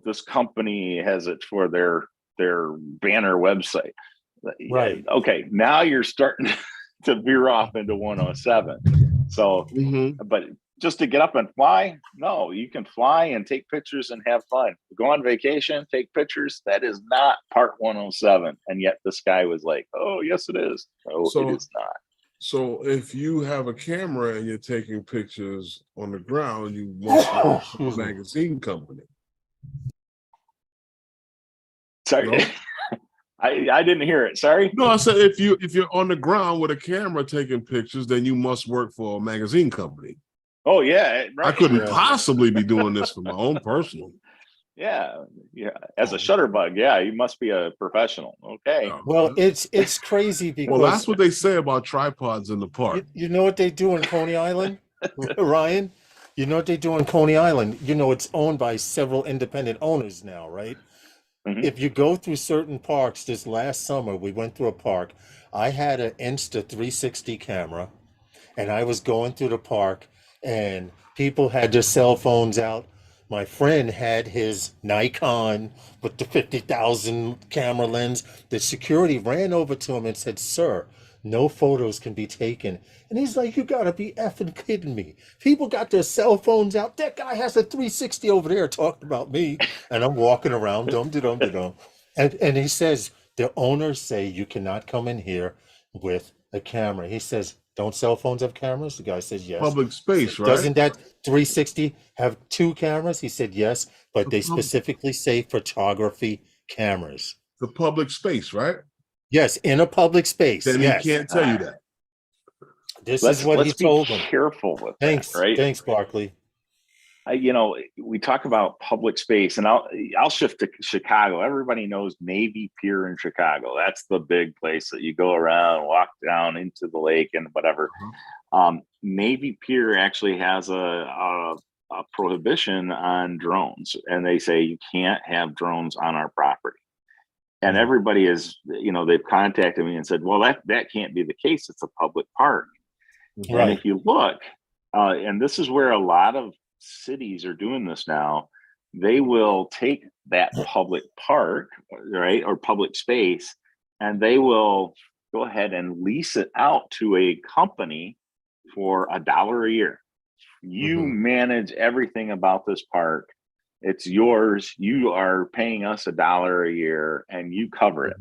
this company has it for their banner website. Right. Okay. Now you're starting to veer off into 107. So, but just to get up and fly, no, you can fly and take pictures and have fun. Go on vacation, take pictures. That is not part 107. And yet this guy was like, oh, yes, it is. So it is not. So if you have a camera and you're taking pictures on the ground, you must work for a magazine company. Sorry. No? I didn't hear it. Sorry. No, I said if you're on the ground with a camera taking pictures, then you must work for a magazine company. Oh yeah, right. I couldn't possibly be doing this for my own personal. Yeah. As a shutterbug, you must be a professional. Okay. Well, it's crazy because that's what they say about tripods in the park. You know what they do in Coney Island, Ryan? You know what they do in Coney Island? It's owned by several independent owners now, right? If you go through certain parks, this last summer, we went through a park. I had an Insta360 camera, and I was going through the park, and people had their cell phones out. My friend had his Nikon with the 50,000 camera lens. The security ran over to him and said, "Sir, no photos can be taken." And he's like, "You gotta be effing kidding me. People got their cell phones out. That guy has a 360 over there talking about me." And I'm walking around, and he says, the owners say you cannot come in here with a camera. He says, "Don't cell phones have cameras?" The guy says, "Yes." Public space, right? Doesn't that 360 have 2 cameras? He said, "Yes, but they specifically say photography cameras." The public space, right? Yes, in a public space. Then he can't tell you that. This is what he told them. Careful with Thanks, that, right? Thanks, Barkley. We talk about public space, and I'll shift to Chicago. Everybody knows Navy Pier in Chicago. That's the big place that you go around, walk down into the lake and whatever. Navy Pier actually has a prohibition on drones, and they say you can't have drones on our property. And everybody is, they've contacted me and said, well, that can't be the case. It's a public park. Right. And if you look, and this is where a lot of cities are doing this now, they will take that public park, right, or public space, and they will go ahead and lease it out to a company for $1 a year. You manage everything about this park. It's yours. You are paying us $1 a year, and you cover it.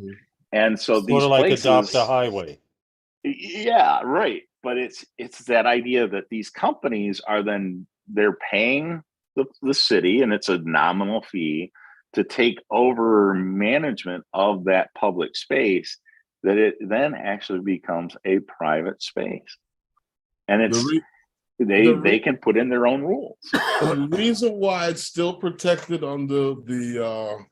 And so these places, adopt a highway. Yeah, right. But it's that idea that these companies are they're paying the city, and it's a nominal fee to take over management of that public space, that it then actually becomes a private space. And they can put in their own rules. The reason why it's still protected under the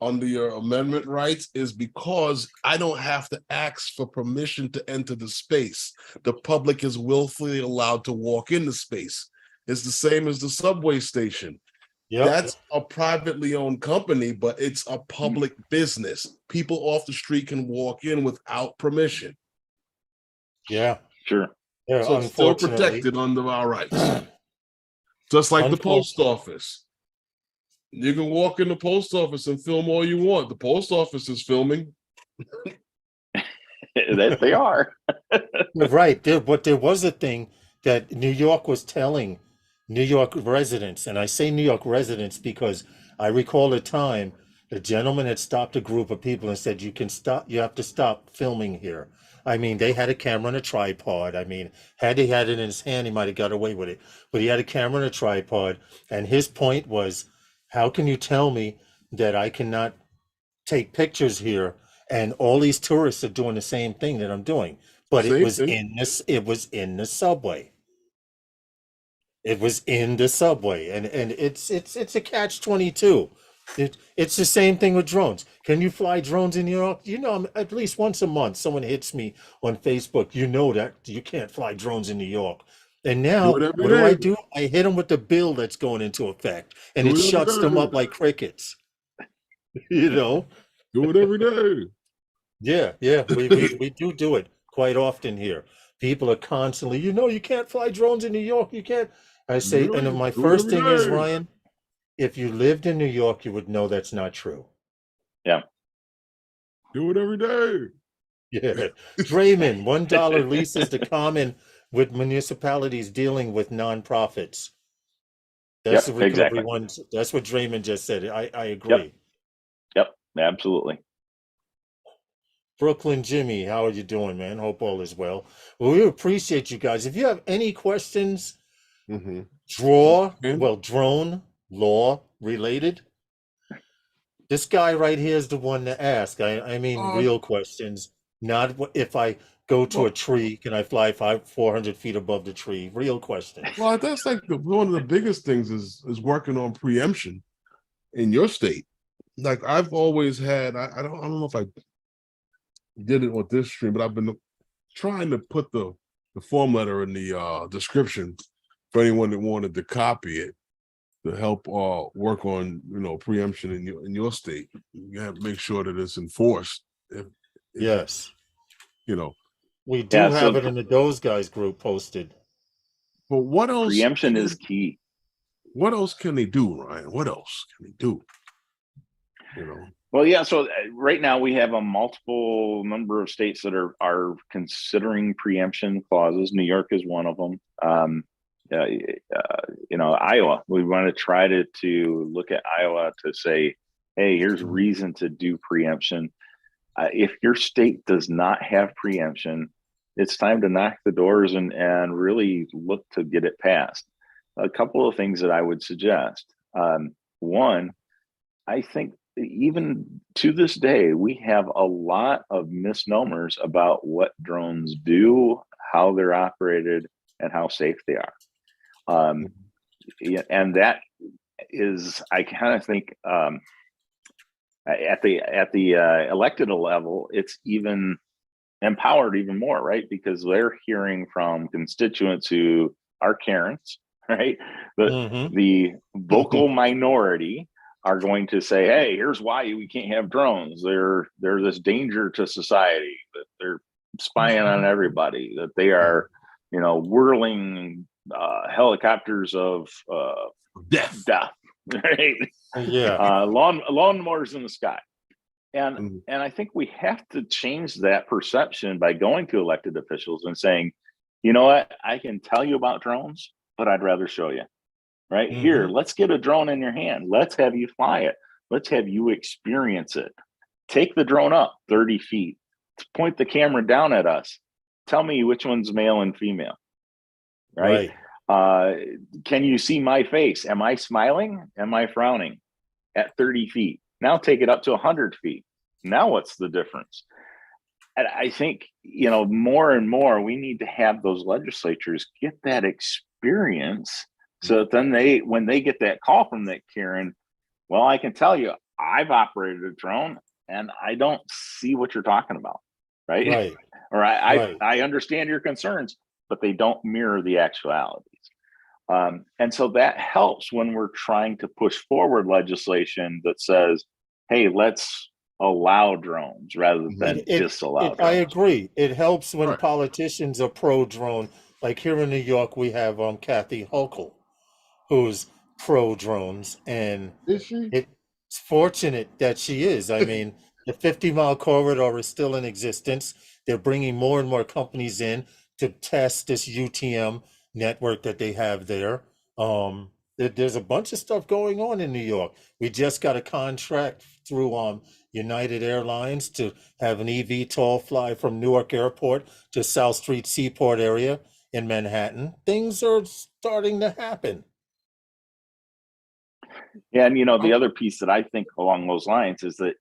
amendment rights is because I don't have to ask for permission to enter the space. The public is willfully allowed to walk in the space. It's the same as the subway station. Yep. That's a privately owned company, but it's a public business. People off the street can walk in without permission. Yeah, sure. Yeah, so it's still protected under our rights. Just like the post office. You can walk in the post office and film all you want. The post office is filming. That they are. Right. But there was a thing that New York was telling New York residents, and I say New York residents because I recall a time The gentleman had stopped a group of people and said, you have to stop filming here. I mean, they had a camera and a tripod. I mean, had he had it in his hand, he might have got away with it. But he had a camera and a tripod. And his point was, how can you tell me that I cannot take pictures here and all these tourists are doing the same thing that I'm doing? But it was in the subway. It was in the subway, and it's a catch-22. It's the same thing with drones. Can you fly drones in New York? You know, at least once a month, someone hits me on Facebook. You know that you can't fly drones in New York. And now, what do? I hit them with the bill that's going into effect, and it shuts them up like crickets. You know? Do it every day. Yeah. We do it quite often here. People are constantly, you can't fly drones in New York. You can't. I say, and my first thing is, Ryan, if you lived in New York, you would know that's not true. Yeah. Do it every day. Yeah. Draymond, $1 leases to common with municipalities dealing with nonprofits. That's exactly. That's what Draymond just said. I agree. Yep, absolutely. Brooklyn Jimmy, how are you doing, man? Hope all is well. Well, we appreciate you guys. If you have any questions, drone law related, this guy right here is the one to ask. I mean, real questions, not if I go to a tree, can I fly 400 feet above the tree? Real questions. Well, that's like one of the biggest things is working on preemption in your state. Like I've always had, I don't know if I did it with this stream, but I've been trying to put the form letter in the description for anyone that wanted to copy it to help work on preemption in your state. You have to make sure that it's enforced. Yes, we do have it in the Those Guys group posted. But what else? Preemption is key. What else can they do, Ryan? What else can they do? Well, yeah. So right now we have a multiple number of states that are considering preemption clauses. New York is one of them. Iowa. We want to try to look at Iowa to say, hey, here's reason to do preemption. If your state does not have preemption, it's time to knock the doors and really look to get it passed. A couple of things that I would suggest. One, I think even to this day, we have a lot of misnomers about what drones do, how they're operated, and how safe they are. And that is, I kind of think, at the elected level, it's even empowered even more, right? Because they're hearing from constituents who are Karens, right? The vocal minority are going to say, hey, here's why we can't have drones. They're this danger to society, that they're spying on everybody, that they are, whirling helicopters of death, right? Yeah. Lawnmowers in the sky. And I think we have to change that perception by going to elected officials and saying, you know what, I can tell you about drones, but I'd rather show you. Right here, let's get a drone in your hand. Let's have you fly it. Let's have you experience it. Take the drone up 30 feet. Point the camera down at us. Tell me which one's male and female. Right? Can you see my face? Am I smiling? Am I frowning? At 30 feet. Now take it up to 100 feet. Now what's the difference? And I think, more and more, we need to have those legislatures get that experience. So that then when they get that call from that Karen, well, I can tell you, I've operated a drone and I don't see what you're talking about, right? Or I understand your concerns, but they don't mirror the actualities. And so that helps when we're trying to push forward legislation that says, hey, let's allow drones rather than disallow drones. I agree. It helps when politicians are pro-drone. Like here in New York, we have Kathy Hochul, who's pro drones, and it's fortunate that she is. I mean, the 50-mile corridor is still in existence. They're bringing more and more companies in to test this UTM network that they have there. There's a bunch of stuff going on in New York. We just got a contract through United Airlines to have an eVTOL fly from Newark Airport to South Street Seaport area in Manhattan. Things are starting to happen. Yeah, and the other piece that I think along those lines is that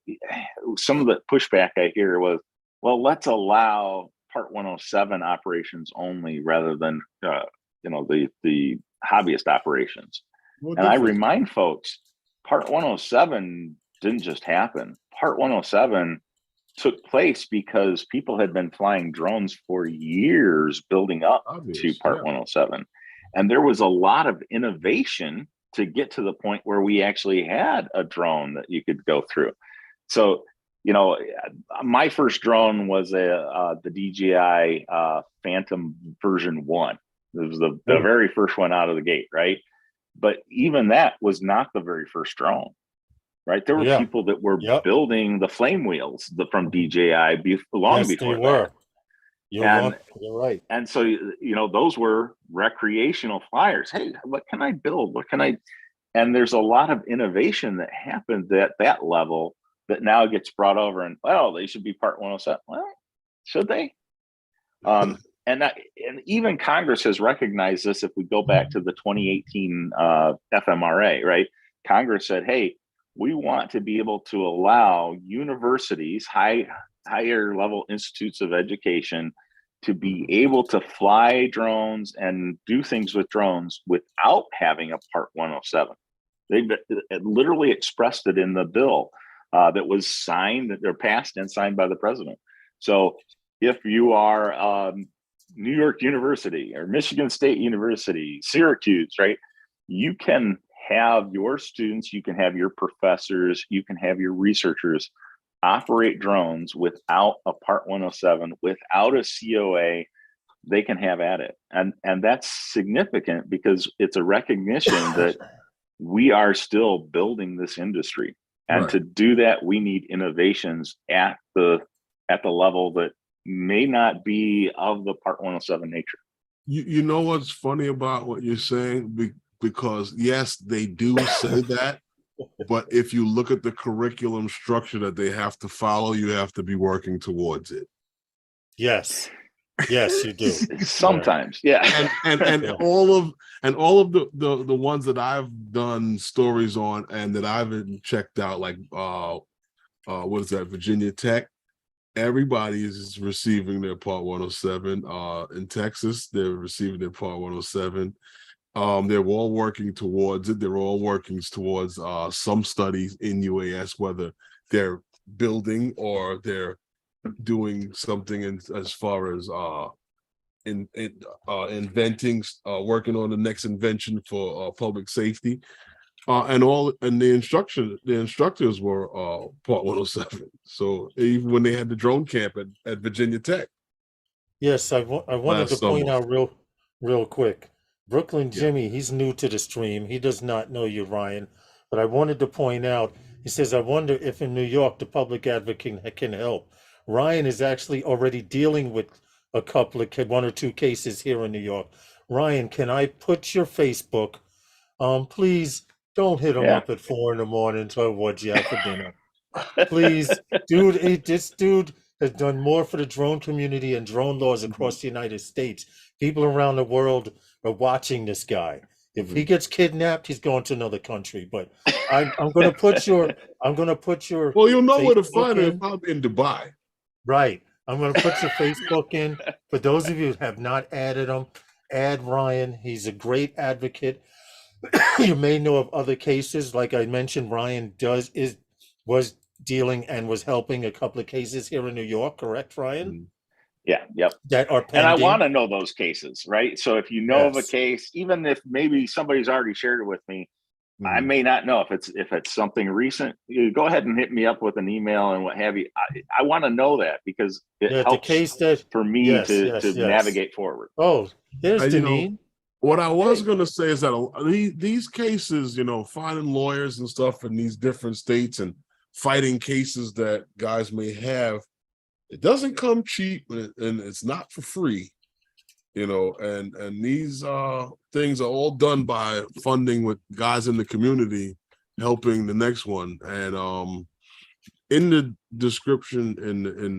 some of the pushback I hear was, well, let's allow Part 107 operations only rather than the hobbyist operations. And I remind folks, Part 107 didn't just happen. Part 107 took place because people had been flying drones for years building up to Part 107. And there was a lot of innovation to get to the point where we actually had a drone that you could go through. So, my first drone was the DJI Phantom version 1. It was the very first one out of the gate, right? But even that was not the very first drone, right? There were people that were building the flame wheels from DJI long before they were. that. You're right. And so, those were recreational flyers. Hey, what can I build? What can I? And there's a lot of innovation that happened at that level that now gets brought over and, well, they should be Part 107. Well, should they? And even Congress has recognized this. If we go back to the 2018 FMRA, right? Congress said, hey, we want to be able to allow universities, higher level institutes of education, to be able to fly drones and do things with drones without having a Part 107. They literally expressed it in the bill that was signed, that they're passed and signed by the president. So if you are New York University or Michigan State University, Syracuse, right, you can have your students, you can have your professors, you can have your researchers operate drones without a Part 107, without a COA. They can have at it. And that's significant because it's a recognition that we are still building this industry. And to do that, we need innovations at the level that may not be of the Part 107 nature. You know what's funny about what you're saying? Because yes, they do say that, but if you look at the curriculum structure that they have to follow, you have to be working towards it. Yes, you do. Sometimes, yeah. And all of the ones that I've done stories on and that I've checked out, like what is that, Virginia Tech? Everybody is receiving their Part 107. In Texas, they're receiving their Part 107. They're all working towards it. They're all working towards some studies in UAS, whether they're building or they're doing something as far as inventing, working on the next invention for public safety. And the instructors were Part 107. So even when they had the drone camp at Virginia Tech. Yes, I wanted to point out real quick. Brooklyn Jimmy, he's new to the stream. He does not know you, Ryan. But I wanted to point out, he says, I wonder if in New York the public advocate can help. Ryan is actually already dealing with one or two cases here in New York. Ryan, can I put your Facebook? Please don't hit him up at 4 a.m. to avoid you out for dinner. Please, dude, this dude has done more for the drone community and drone laws across the United States. People around the world are watching this guy. If he gets kidnapped, he's going to another country. But I'm going to put your. Well, you'll know where to find him. Probably in Dubai. Right. I'm going to put your Facebook in. For those of you who have not added him, add Ryan. He's a great advocate. You may know of other cases, like I mentioned. Ryan was dealing and was helping a couple of cases here in New York. Correct, Ryan? Yeah. Yep. That are pending. And I want to know those cases, right? So if you know of a case, even if maybe somebody's already shared it with me, I may not know if it's something recent. You go ahead and hit me up with an email and what have you. I want to know that because it helps the case for me to navigate forward. Oh, there's Deneen. What I was going to say is that these cases, finding lawyers and stuff in these different states and fighting cases that guys may have, it doesn't come cheap and it's not for free. and these things are all done by funding with guys in the community helping the next one. And in the description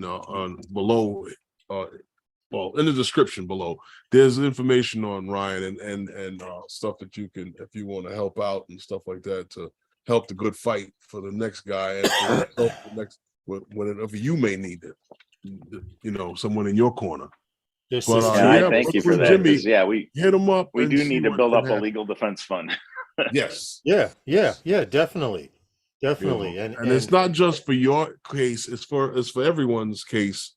on below, in the description below, there's information on Ryan and stuff that you can, if you want to help out and stuff like that, to help the good fight for the next guy and help the next whenever you may need it, someone in your corner. But I thank you for that. Jimmy, we hit him up. We do need to build up a legal defense fund. Yes. Yeah, definitely. And it's not just for your case, it's for everyone's case.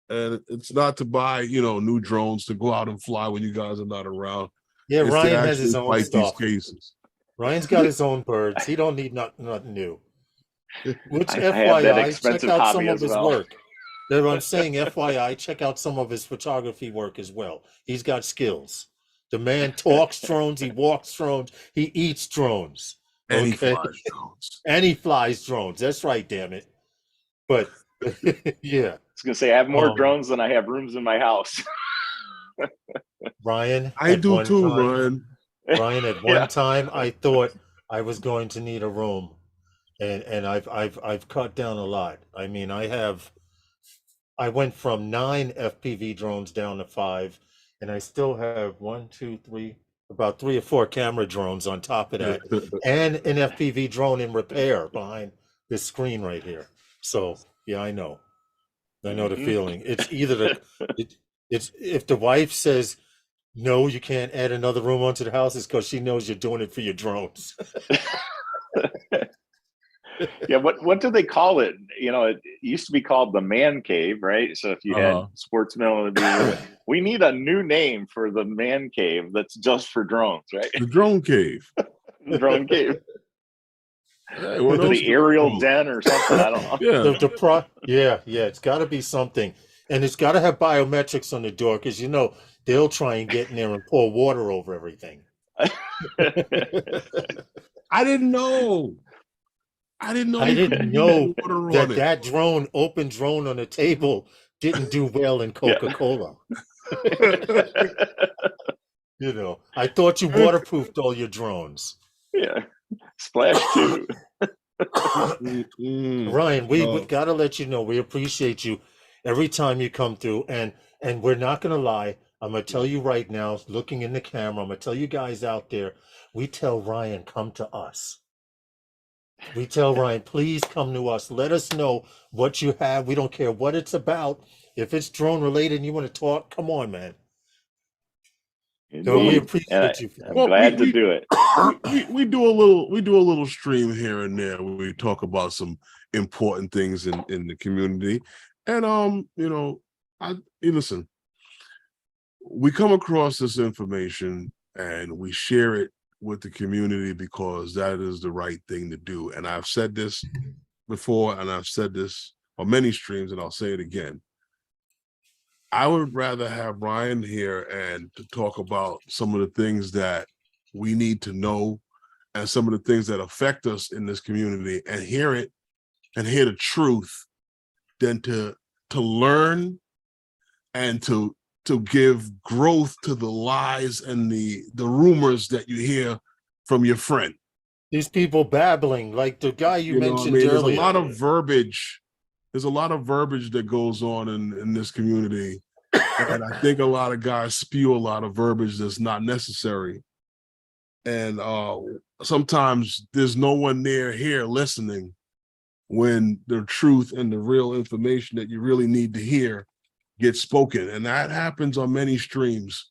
And it's not to buy, new drones to go out and fly when you guys are not around. Yeah, it's Ryan has his own stuff. These cases. Ryan's got his own birds. He don't need nothing new. Which I have that FYI, expensive check out hobby some of as his well. work. That's what I'm saying. FYI, check out some of his photography work as well. He's got skills. The man talks drones, he walks drones, he eats drones. And he flies drones. And he flies drones. That's right, damn it. But yeah. I was gonna say I have more drones than I have rooms in my house. Ryan, I do too, Ryan. Ryan, at one time I thought I was going to need a room. And I've cut down a lot. I mean, I went from 9 FPV drones down to 5, and I still have about 3 or 4 camera drones on top of that, and an FPV drone in repair behind this screen right here. So yeah, I know the feeling. It's either it's if the wife says no, you can't add another room onto the house, it's because she knows you're doing it for your drones. Yeah, what do they call it? It used to be called the man cave, right? So if you had sportsmen, we need a new name for the man cave that's just for drones, right? The drone cave. The drone cave. Hey, the aerial den or something. I don't know. Yeah. It's got to be something, and it's got to have biometrics on the door because they'll try and get in there and pour water over everything. I didn't know that drone, open drone on the table, didn't do well in Coca-Cola. I thought you waterproofed all your drones. Yeah, splash too. Ryan, we got to let you know we appreciate you every time you come through, and we're not going to lie. I'm going to tell you right now, looking in the camera, I'm going to tell you guys out there, we tell Ryan, come to us. We tell Ryan, please come to us. Let us know what you have. We don't care what it's about. If it's drone related and you want to talk, come on, man. So we appreciate you. I'm glad to do it. We do a little stream here and there where we talk about some important things in the community. And listen, we come across this information and we share it with the community because that is the right thing to do. And I've said this before, and I've said this on many streams, and I'll say it again. I would rather have Ryan here and to talk about some of the things that we need to know and some of the things that affect us in this community and hear it and hear the truth than to learn and to give growth to the lies and the rumors that you hear from your friend. These people babbling, like the guy you mentioned earlier. There's a lot of verbiage. There's a lot of verbiage that goes on in this community. And I think a lot of guys spew a lot of verbiage that's not necessary. And sometimes there's no one near here listening when the truth and the real information that you really need to hear gets spoken. And that happens on many streams,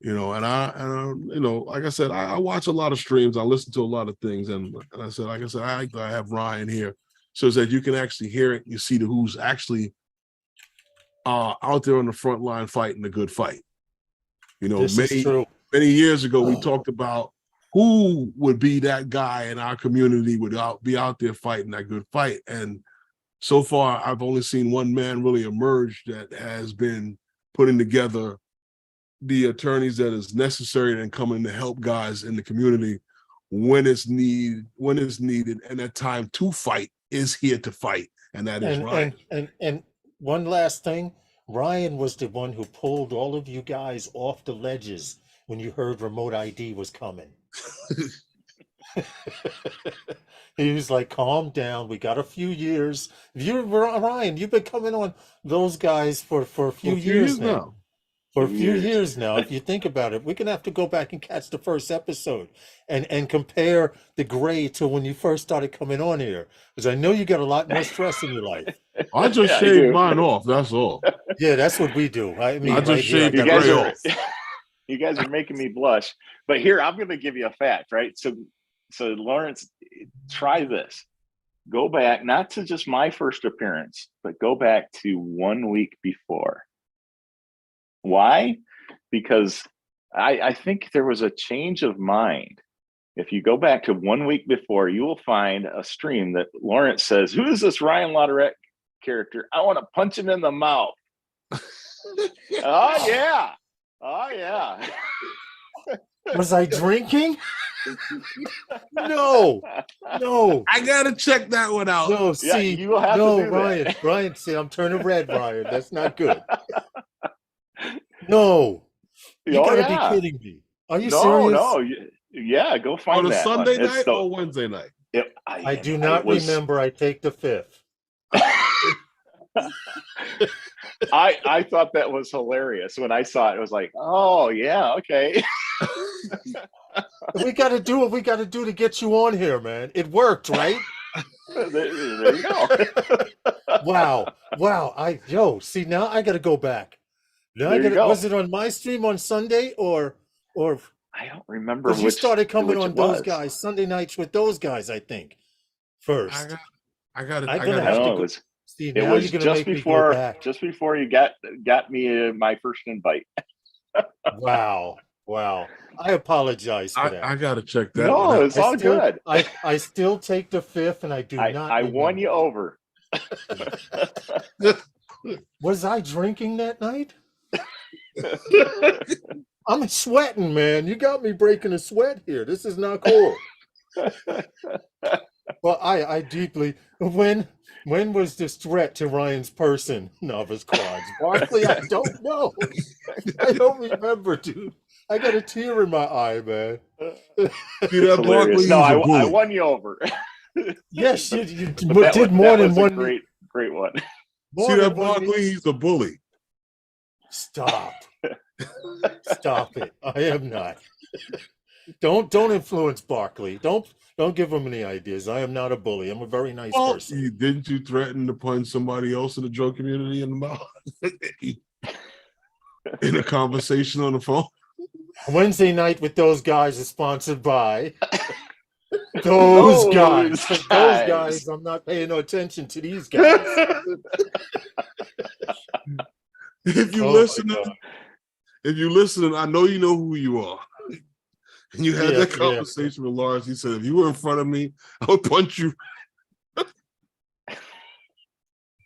and I like I said, I watch a lot of streams. I listen to a lot of things. And I said, like I said, I have Ryan here so that you can actually hear it. You see who's actually out there on the front line fighting a good fight. Many years ago, we talked about who would be that guy in our community would be out there fighting that good fight. And so far, I've only seen one man really emerge that has been putting together the attorneys that is necessary and coming to help guys in the community when it's needed, and that time to fight is here to fight, and that is Ryan. And one last thing, Ryan was the one who pulled all of you guys off the ledges when you heard remote ID was coming. He was like, calm down. We got a few years. Ryan, you've been coming on those guys for a few years now. For a few years now. If you think about it, we're going to have to go back and catch the first episode and compare the gray to when you first started coming on here. Because I know you got a lot more stress in your life. I just shaved mine off. That's all. Yeah, that's what we do. I mean, I just shaved the gray off. You guys are making me blush. But here, I'm going to give you a fact, right? So Lawrence, try this. Go back, not to just my first appearance, but go back to 1 week before. Why? Because I think there was a change of mind. If you go back to 1 week before, you will find a stream that Lawrence says, who is this Ryan Latourette character? I want to punch him in the mouth. Oh, yeah. Oh, yeah. Was I drinking? No. I gotta check that one out. No, see, you will have to do Ryan. that. Ryan, see, I'm turning red, Ryan. That's not good. No, you gotta be kidding me. Are you serious? No. Yeah, go find on a that Sunday one. night or Wednesday night? I do not remember. I take the fifth. I thought that was hilarious when I saw it. It was like, oh yeah, okay. We got to do what we got to do to get you on here, man. It worked, right? there you go. Wow. See, now I got to go back. Now was it on my stream on Sunday or? I don't remember. You started coming on those guys Sunday nights with those guys, I think. First, I got I'm gonna have to go. Steve, it was just before you got me my first invite. Wow. I apologize for that. I gotta check that. No, it's all good. I still take the fifth, and I do not. I won you over. Was I drinking that night? I'm sweating, man. You got me breaking a sweat here. This is not cool. Well, I deeply when was this threat to Ryan's person? Novice quads. Barkley, I don't know. I don't remember, dude. I got a tear in my eye, man. See that Barkley? No, I won you over. Yes, you did more than one. Great one. See that Barkley? He's a bully. Stop. Stop it. I am not. Don't influence Barkley. Don't give him any ideas. I am not a bully. I'm a very nice person. Didn't you threaten to punch somebody else in the drug community in the mouth? In a conversation on the phone? Wednesday night with those guys is sponsored by those guys. Those guys, I'm not paying no attention to these guys. If you're listening, I know you know who you are. And you had that conversation with Lawrence. He said, if you were in front of me, I would punch you.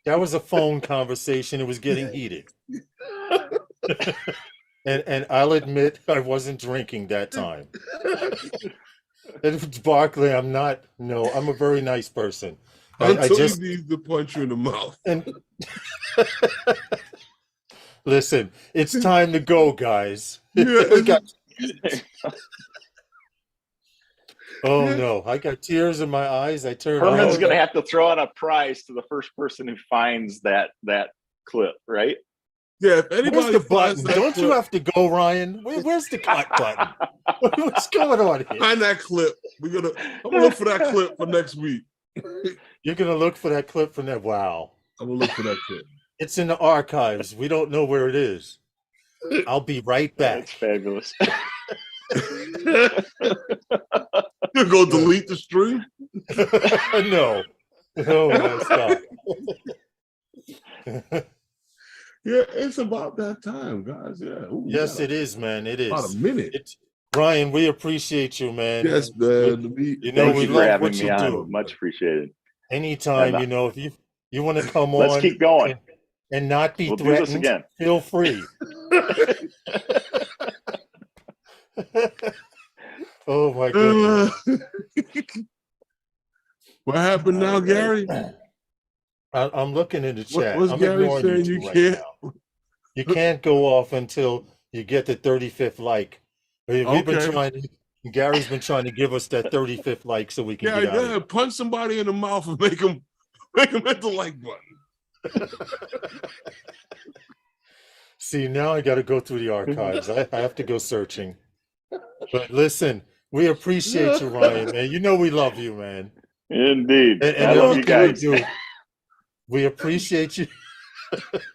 That was a phone conversation. It was getting heated. And I'll admit I wasn't drinking that time. And Barkley, I'm a very nice person. I just need to punch you in the mouth. And listen, it's time to go, guys. Oh no, I got tears in my eyes. Herman's gonna have to throw out a prize to the first person who finds that clip, right? Yeah, if anybody where's the button? Don't you have to go, Ryan? Where's the cut button? What's going on here? Find that clip. I'm gonna look for that clip for next week. You're gonna look for that clip from that. Wow. I'm gonna look for that clip. It's in the archives. We don't know where it is. I'll be right back. That's fabulous. You're gonna delete the stream? No, stop. Yeah, it's about that time, guys. Yeah. Ooh, yes, it is, man. It is. About a minute. Ryan, we appreciate you, man. Yes, man. We love what you do. Much appreciated. Anytime, if you want to come on, let's keep going and not be threatened. Feel free. Oh my goodness. What happened now, Gary? I'm looking in the chat. What's Gary saying? You can't. You can't go off until you get the 35th like. We've been trying. Gary's been trying to give us that 35th like so we can get out of here. Punch somebody in the mouth and make them hit the like button. See, now I got to go through the archives. I have to go searching. But listen, we appreciate you, Ryan, man. You know we love you, man. Indeed. And I love you guys. We appreciate you.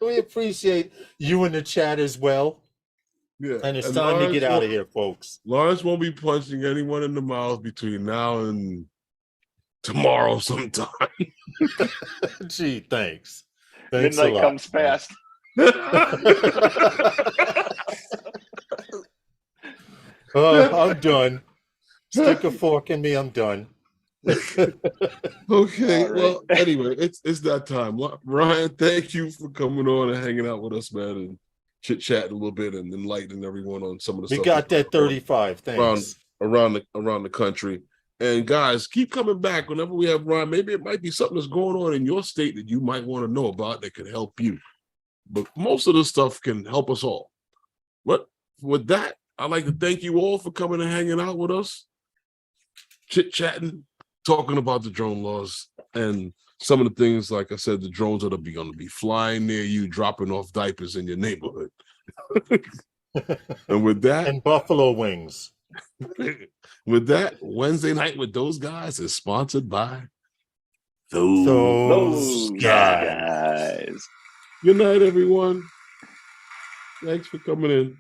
We appreciate you in the chat as well. Yeah. And it's time to get out of here, folks. Lawrence won't be punching anyone in the mouth between now and tomorrow sometime. Gee, thanks. Midnight comes fast. I'm done. Stick a fork in me. I'm done. Okay. Right. Well, anyway, it's that time. Ryan, thank you for coming on and hanging out with us, man, and chit-chatting a little bit and enlightening everyone on some of the stuff. We got that 35. Thanks. Around the country. And guys, keep coming back whenever we have Ryan. Maybe it might be something that's going on in your state that you might want to know about that could help you. But most of the stuff can help us all. But with that, I'd like to thank you all for coming and hanging out with us, chit-chatting, talking about the drone laws and some of the things, like I said, the drones that are going to be flying near you, dropping off diapers in your neighborhood. And with that, and buffalo wings. With that, Wednesday Night with Those Guys is sponsored by those guys. Good night, everyone. Thanks for coming in.